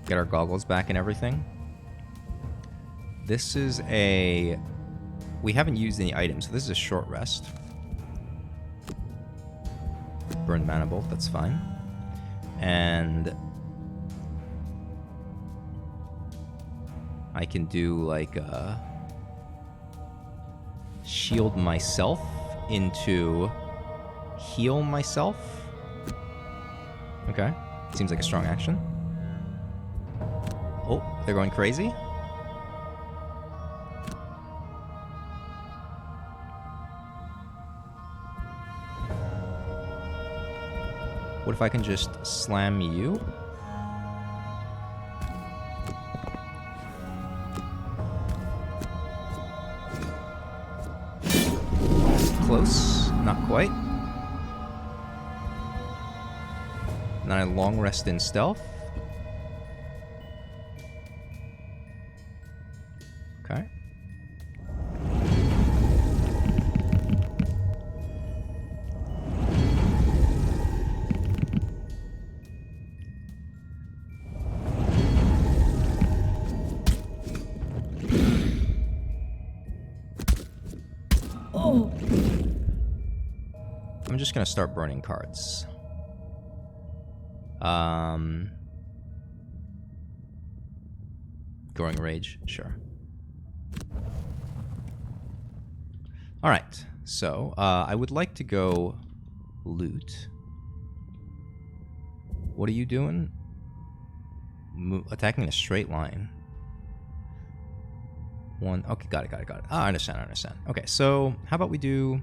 Speaker 1: Get our goggles back and everything. This is a... We haven't used any items, so this is a short rest. Burn Mana Bolt, that's fine. And... I can do, like, shield myself into heal myself. Okay. Seems like a strong action. Oh, they're going crazy. What if I can just slam you? Close. Not quite. And then I long rest in stealth. Okay.
Speaker 3: Oh.
Speaker 1: I'm just gonna start burning cards. Growing Rage, sure. Alright, so, I would like to go loot. What are you doing? Attacking in a straight line. One, okay, got it. Ah, I understand. Okay, so, how about we do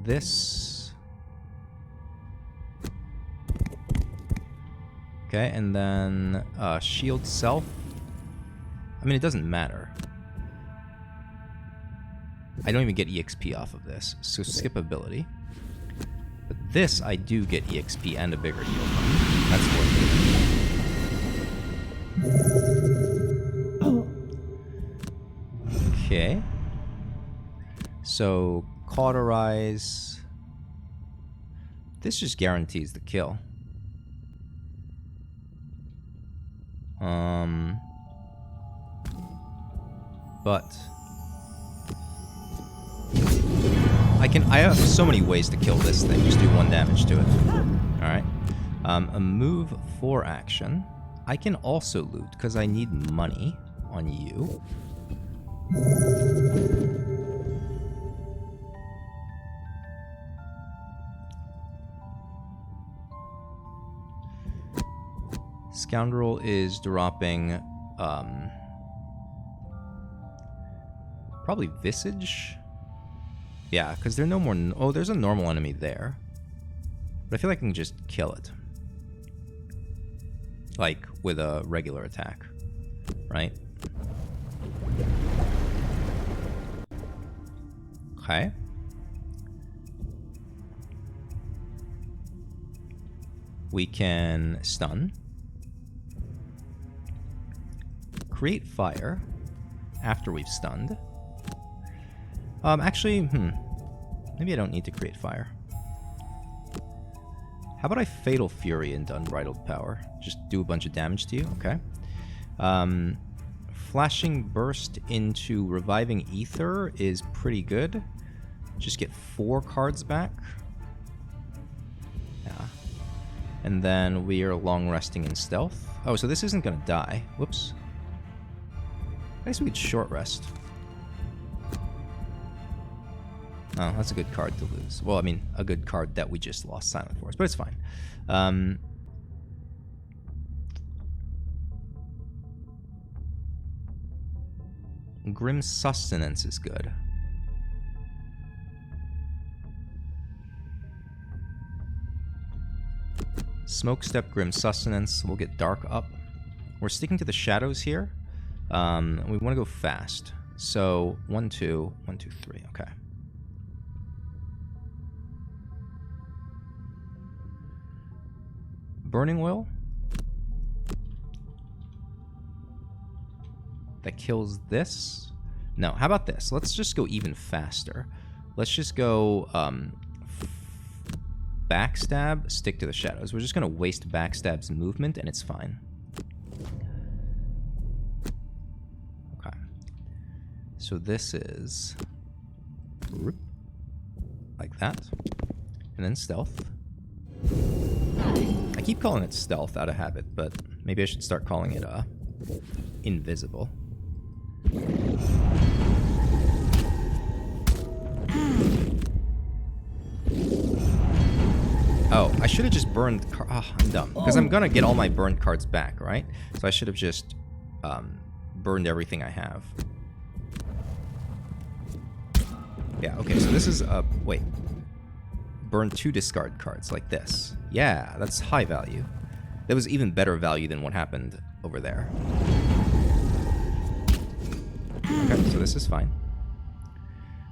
Speaker 1: this... Okay, and then shield self. I mean, it doesn't matter. I don't even get EXP off of this, so skip ability. But this, I do get EXP and a bigger heal from. That's worth it. Okay. So, Cauterize. This just guarantees the kill. But I have so many ways to kill this thing. Just do 1 damage to it. Alright. A move 4 action. I can also loot, because I need money on you. Scoundrel is dropping probably Visage. Yeah, because there are no more... Oh, there's a normal enemy there. But I feel like I can just kill it. Like, with a regular attack. Right? Okay. We can stun. Create fire after we've stunned. Actually, maybe I don't need to create fire. How about I Fatal Fury into Unbridled Power? Just do a bunch of damage to you? Okay. Flashing Burst into Reviving Ether is pretty good. Just get 4 cards back. Yeah. And then we are Long Resting in Stealth. Oh, so this isn't going to die. Whoops. I guess we could Short Rest. Oh, that's a good card to lose. Well, I mean, a good card that we just lost Silent Force, but it's fine. Grim Sustenance is good. Smoke Step, Grim Sustenance. We'll get Dark up. We're sticking to the shadows here. We want to go fast. So 1, 2, 1, 2, 3. Okay. Burning Will. That kills this. No, how about this? Let's just go even faster. Let's just go Backstab, stick to the shadows. We're just going to waste Backstab's movement and it's fine. Okay. So this is like that. And then Stealth. I keep calling it Stealth out of habit, but maybe I should start calling it Invisible. Oh, I should have just burned... Oh, I'm dumb. Because I'm going to get all my burned cards back, right? So I should have just burned everything I have. Yeah, okay, so this is... wait. Burn 2 discard cards, like this. Yeah, that's high value. That was even better value than what happened over there. Okay, so this is fine.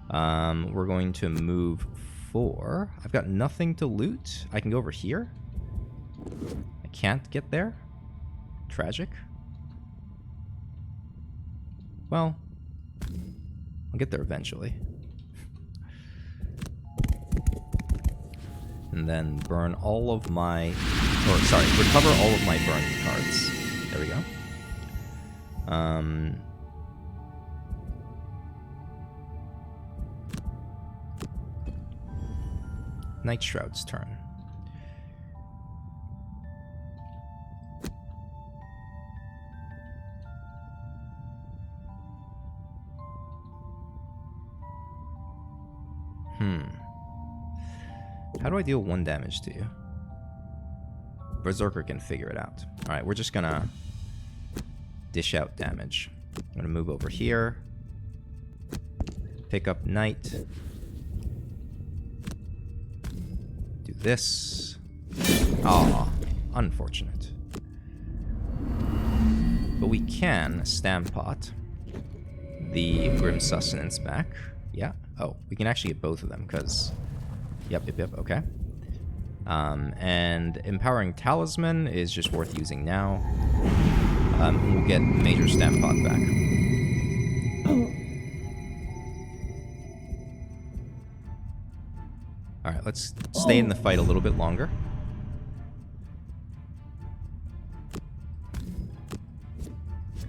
Speaker 1: We're going to move 4. I've got nothing to loot. I can go over here. I can't get there. Tragic. Well, I'll get there eventually. And then burn all of my... Or, sorry, recover all of my burned cards. There we go. Night Shroud's turn. How do I deal 1 damage to you? Berserker can figure it out. Alright, we're just gonna dish out damage. I'm gonna move over here. Pick up Night. Do this. Ah, unfortunate. But we can Stampot the Grim Sustenance back. Yeah. Oh, we can actually get both of them, because... Yep, okay. And Empowering Talisman is just worth using now. We'll get Major Stampot back. Alright, let's stay in the fight a little bit longer.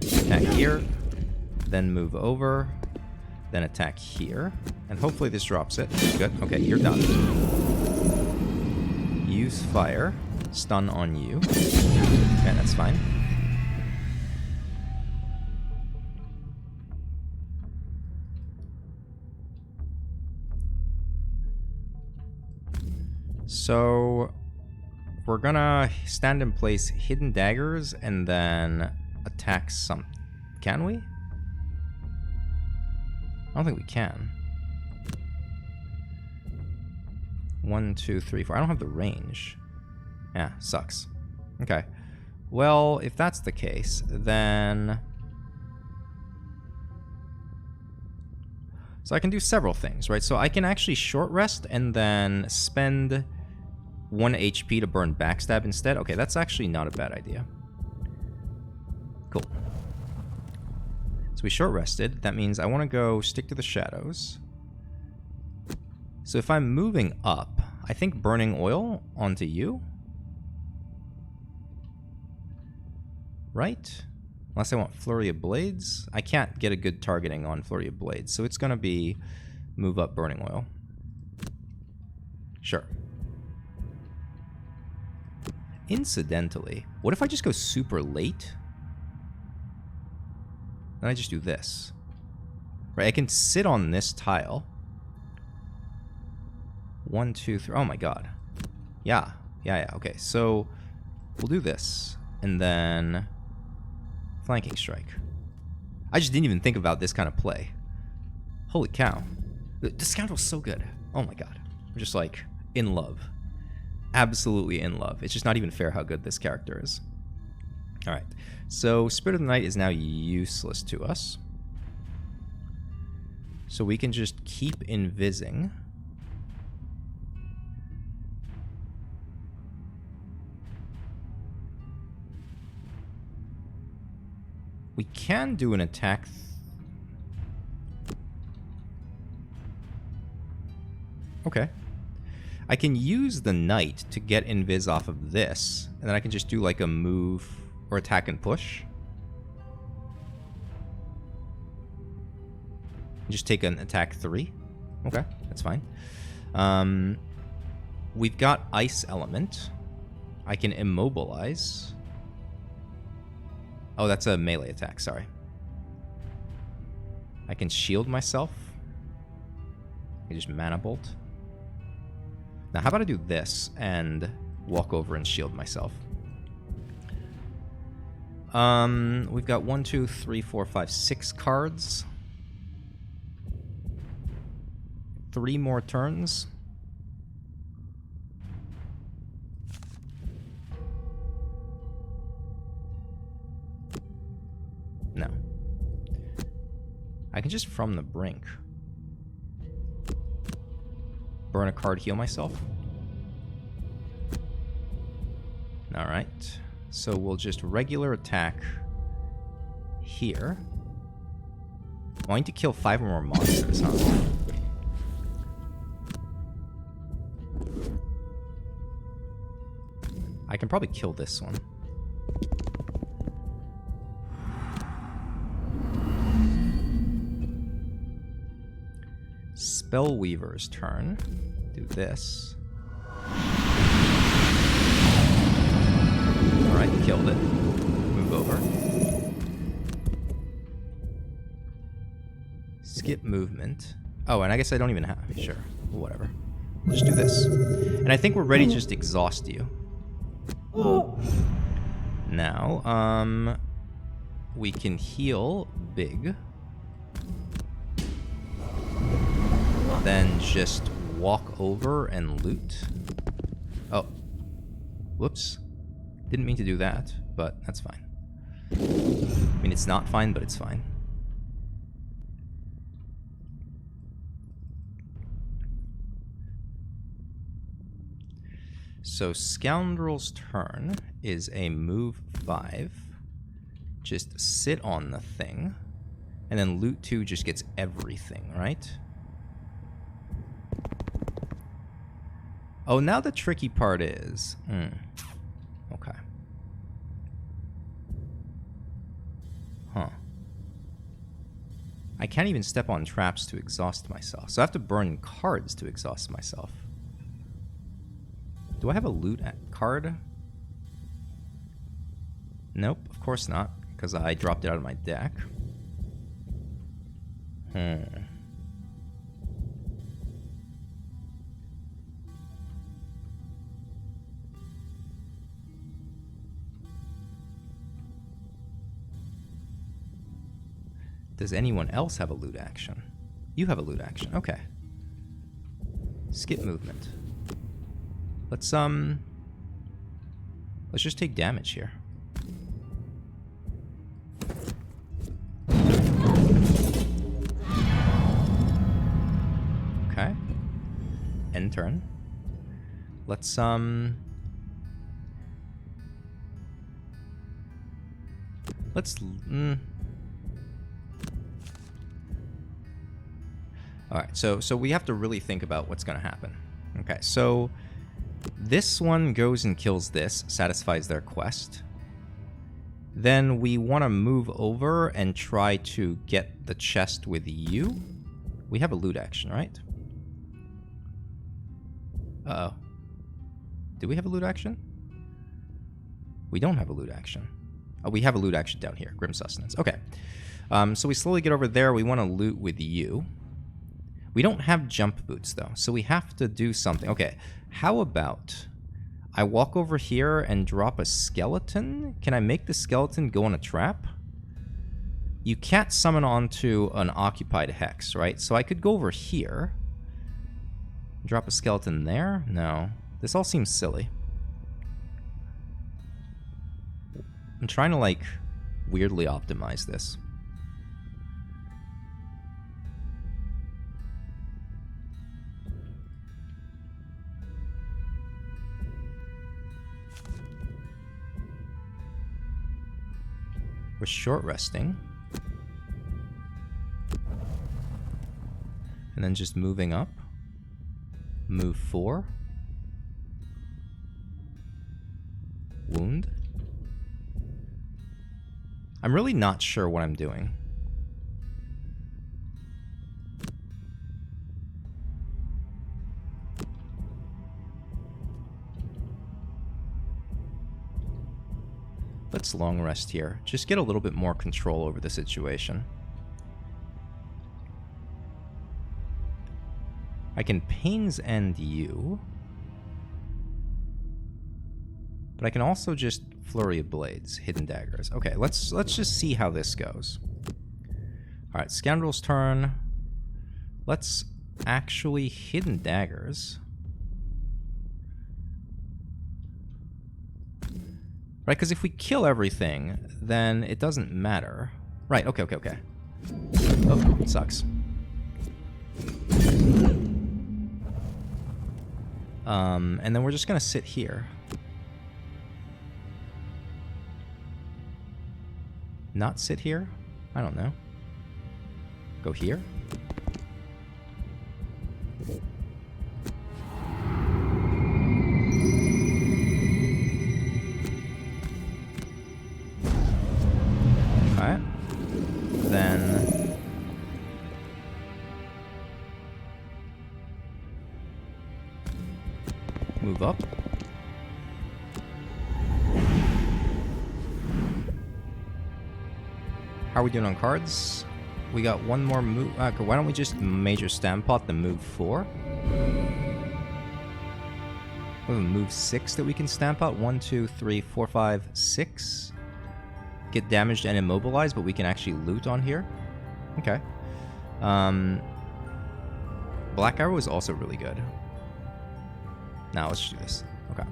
Speaker 1: Attack here, then move over, then attack here. And hopefully this drops it. Good. Okay, you're done. Use fire. Stun on you. Okay, that's fine. So we're gonna stand in place, hidden daggers, and then attack some. Can we? I don't think we can. 1, 2, 3, 4. I don't have the range. Yeah, sucks. Okay. Well, if that's the case, then... So I can do several things, right? So I can actually short rest and then spend 1 HP to burn backstab instead. Okay, that's actually not a bad idea. Cool. So we short rested. That means I want to go stick to the shadows. So if I'm moving up, I think burning oil onto you. Right? Unless I want Flurry of Blades. I can't get a good targeting on Flurry of Blades, so it's going to be move up burning oil. Sure. Incidentally, what if I just go super late? Then I just do this. Right, I can sit on this tile. 1, 2, 3. Oh my god. Yeah. Okay, so we'll do this. And then... flanking strike. I just didn't even think about this kind of play. Holy cow. The Scoundrel's so good. Oh my god. I'm just like, in love. Absolutely in love. It's just not even fair how good this character is. Alright. So, Spirit of the Night is now useless to us. So we can just keep invising. We can do an attack. Okay. I can use the knight to get invis off of this, and then I can just do like a move or attack and push. Just take an attack 3. Okay, that's fine. We've got ice element. I can immobilize. Oh, that's a melee attack, sorry. I can shield myself. I can just mana bolt. Now, how about I do this and walk over and shield myself? We've got 1, 2, 3, 4, 5, 6 cards. 3 more turns. No. I can just from the brink. Burn a card, heal myself. Alright. So we'll just regular attack here. I need to kill 5 more monsters, huh? I can probably kill this one. Spellweaver's turn. Do this. Alright, killed it. Move over. Skip movement. Oh, and I guess I don't even have... Sure, whatever. We'll just do this. And I think we're ready to just exhaust you. Now, we can heal big. Then just walk over and loot. Oh. Whoops. Didn't mean to do that, but that's fine. I mean, it's not fine, but it's fine. So Scoundrel's turn is a move 5. Just sit on the thing. And then loot 2 just gets everything, right? Oh, now the tricky part is... Okay. Huh. I can't even step on traps to exhaust myself. So I have to burn cards to exhaust myself. Do I have a loot card? Nope, of course not, because I dropped it out of my deck. Does anyone else have a loot action? You have a loot action. Okay. Skip movement. Let's just take damage here. Okay. End turn. Let's Alright, so we have to really think about what's going to happen. Okay, so this one goes and kills this, satisfies their quest. Then we want to move over and try to get the chest with you. We have a loot action, right? Uh-oh. Do we have a loot action? We don't have a loot action. Oh, we have a loot action down here. Grim Sustenance. Okay. So we slowly get over there. We want to loot with you. We don't have jump boots, though, so we have to do something. Okay, how about I walk over here and drop a skeleton? Can I make the skeleton go on a trap? You can't summon onto an occupied hex, right? So I could go over here. Drop a skeleton there? No. This all seems silly. I'm trying to, like, weirdly optimize this. We're short resting. And then just moving up. Move 4. Wound. I'm really not sure what I'm doing. Let's long rest here. Just get a little bit more control over the situation. I can Pain's End you. But I can also just Flurry of Blades, Hidden Daggers. Okay, let's just see how this goes. Alright, Scoundrel's turn. Let's actually Hidden Daggers. Right, because if we kill everything, then it doesn't matter. Right, okay. Oh, it sucks. And then we're just gonna sit here. Not sit here? I don't know. Go here? Alright. Then... move up. How are we doing on cards? We got one more move. Okay, why don't we just Major Stampot the move 4? We have a move 6 that we can stamp out. 1, 2, 3, 4, 5, 6. Get damaged and immobilized, but we can actually loot on here. Okay. Black Arrow is also really good. Now let's do this. Okay.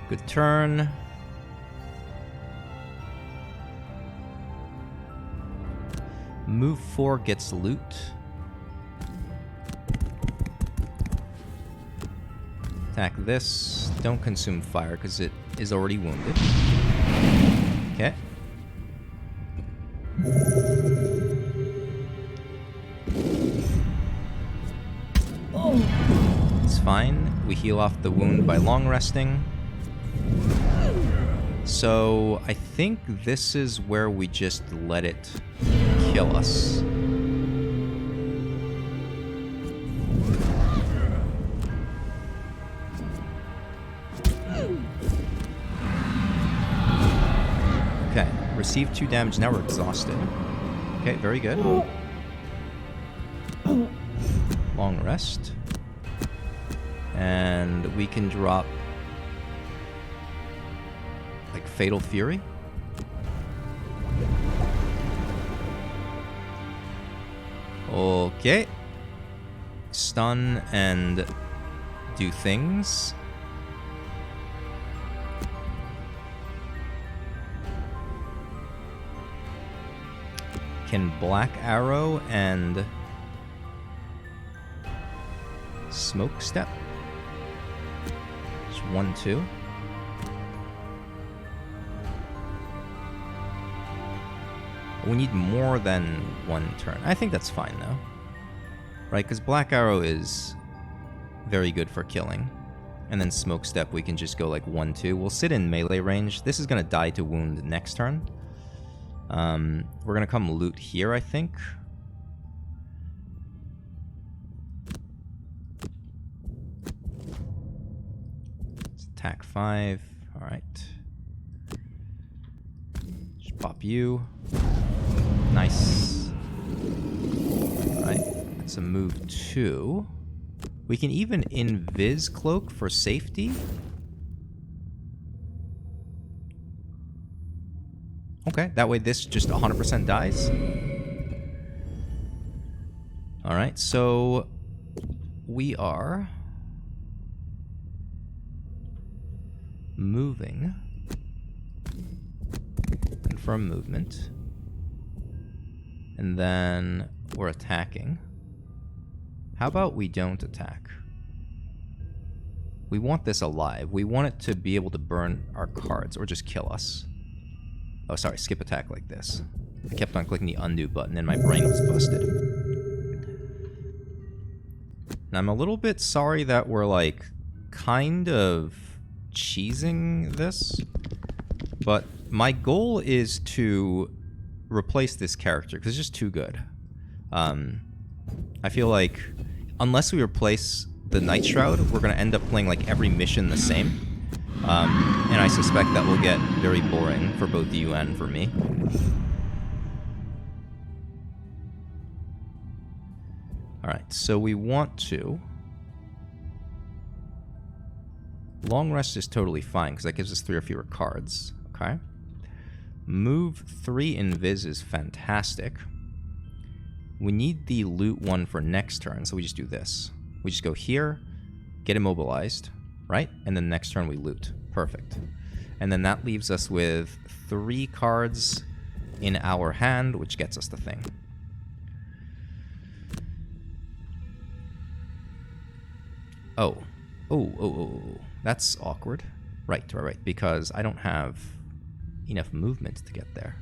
Speaker 1: Good turn. Move 4 gets loot. Attack this. Don't consume fire because it is already wounded. Okay. It's fine. We heal off the wound by long resting. So I think this is where we just let it kill us. Okay, receive 2 damage. Now we're exhausted. Okay, very good. Long rest. And we can drop like Fatal Fury. Okay. Stun and do things. Can Black Arrow and Smoke Step? Just 1, 2. We need more than 1 turn. I think that's fine though. Right, because Black Arrow is very good for killing. And then Smoke Step, we can just go like 1, 2. We'll sit in melee range. This is going to die to wound next turn. We're going to come loot here, I think. Let's attack 5. Alright. Just pop you. Nice. Alright. That's a move 2. We can even invis cloak for safety. Okay, that way this just 100% dies. Alright, so we are moving. Confirm movement. And then we're attacking. How about we don't attack? We want this alive. We want it to be able to burn our cards or just kill us. Oh, sorry, skip attack like this. I kept on clicking the undo button and my brain was busted. And I'm a little bit sorry that we're, like, kind of cheesing this. But my goal is to replace this character, because it's just too good. I feel like, unless we replace the Night Shroud, we're going to end up playing, like, every mission the same. And I suspect that will get very boring for both you and for me. Alright, so we want to... Long Rest is totally fine, because that gives us 3 or fewer cards. Okay. Move 3 invis is fantastic. We need the loot 1 for next turn, so we just do this. We just go here, get immobilized, right? And then next turn we loot. Perfect. And then that leaves us with 3 cards in our hand, which gets us the thing. Oh. Oh. That's awkward. Right, because I don't have enough movement to get there.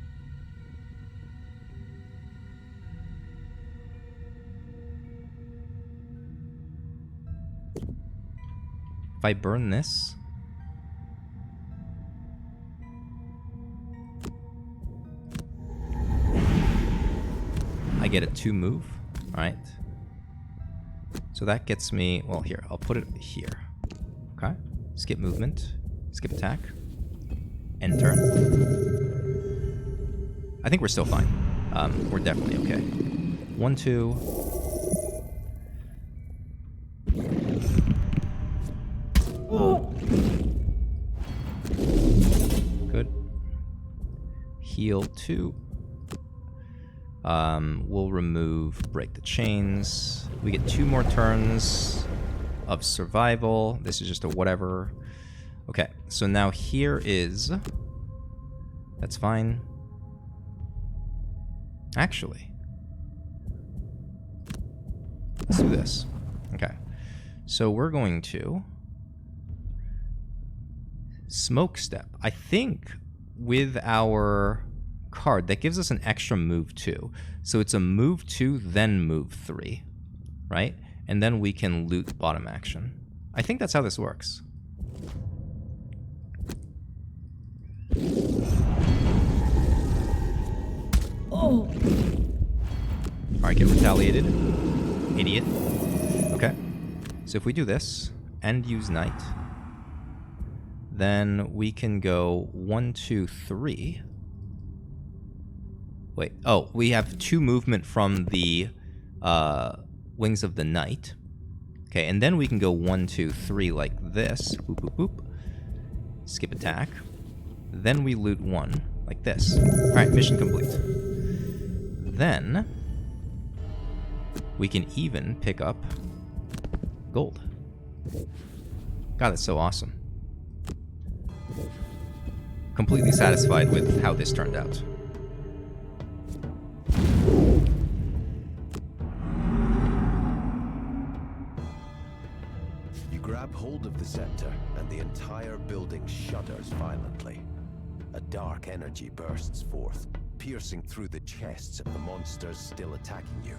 Speaker 1: If I burn this... I get a 2 move. Alright. So that gets me... Well, here. I'll put it here. Okay. Skip movement. Skip attack. End turn. I think we're still fine. We're definitely okay. 1, 2... Good. Heal 2. We'll remove Break the Chains. We get 2 more turns of survival. This is just a whatever. Okay, so now here is... That's fine. Actually, let's do this. Okay, so we're going to... Smoke Step. I think with our card, that gives us an extra move 2. So it's a move 2, then move 3, right? And then we can loot bottom action. I think that's how this works. Oh! Alright, get retaliated. Idiot. Okay. So if we do this, and use Knight, then we can go 1, 2, 3. Wait, oh, we have 2 movement from the Wings of the Night. Okay, and then we can go 1, 2, 3 like this. Boop, boop, boop. Skip attack. Then we loot 1 like this. Alright, mission complete. Then We can even pick up gold. God, that's so awesome. Completely satisfied with how this turned out.
Speaker 2: You grab hold of the scepter, and the entire building shudders violently. A dark energy bursts forth, piercing through the chests of the monsters still attacking you.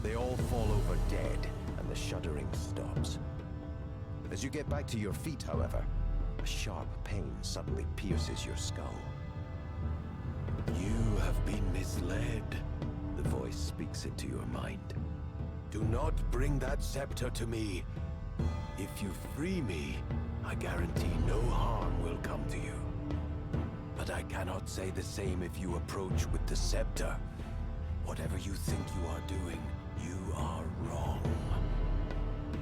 Speaker 2: They all fall over dead, and the shuddering stops. As you get back to your feet, however, a sharp pain suddenly pierces your skull. You have been misled, the voice speaks into your mind. Do not bring that scepter to me. If you free me, I guarantee no harm will come to you. But I cannot say the same if you approach with the scepter. Whatever you think you are doing, you are wrong.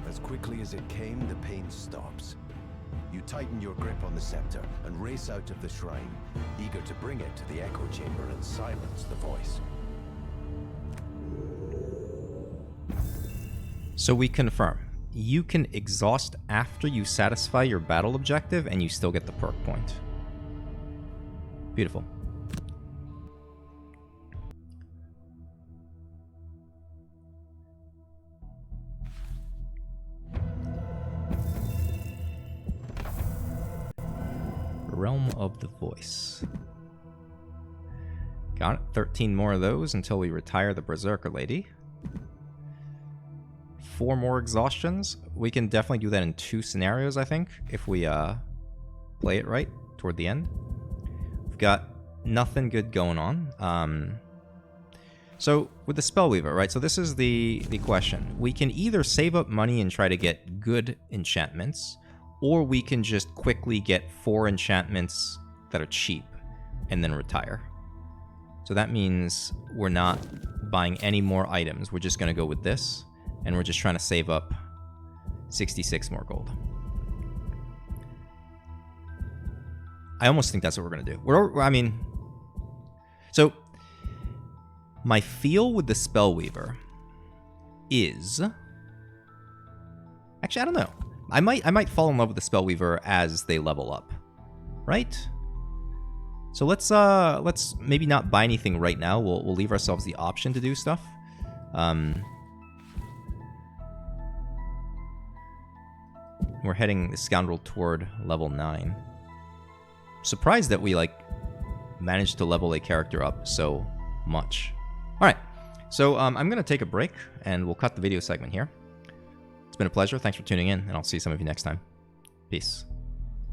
Speaker 2: As quickly as it came, the pain stops. You tighten your grip on the scepter and race out of the shrine, eager to bring it to the echo chamber and silence the voice.
Speaker 1: So we confirm. You can exhaust after you satisfy your battle objective and you still get the perk point. Beautiful. Realm of the Voice. Got it. 13 more of those until we retire the Berserker Lady. 4 more exhaustions. We can definitely do that in 2 scenarios, I think, if we play it right toward the end. We've got nothing good going on. So with the Spellweaver, right? So this is the question. We can either save up money and try to get good enchantments, or we can just quickly get 4 enchantments that are cheap and then retire. So that means we're not buying any more items. We're just going to go with this, and we're just trying to save up 66 more gold. I almost think that's what we're going to do. So my feel with the Spellweaver is... Actually, I don't know. I might fall in love with the Spellweaver as they level up, right? So let's maybe not buy anything right now. We'll leave ourselves the option to do stuff. We're heading the Scoundrel toward level 9. Surprised that we managed to level a character up so much. All right, so I'm gonna take a break and we'll cut the video segment here. It's been a pleasure. Thanks for tuning in, and I'll see some of you next time. Peace.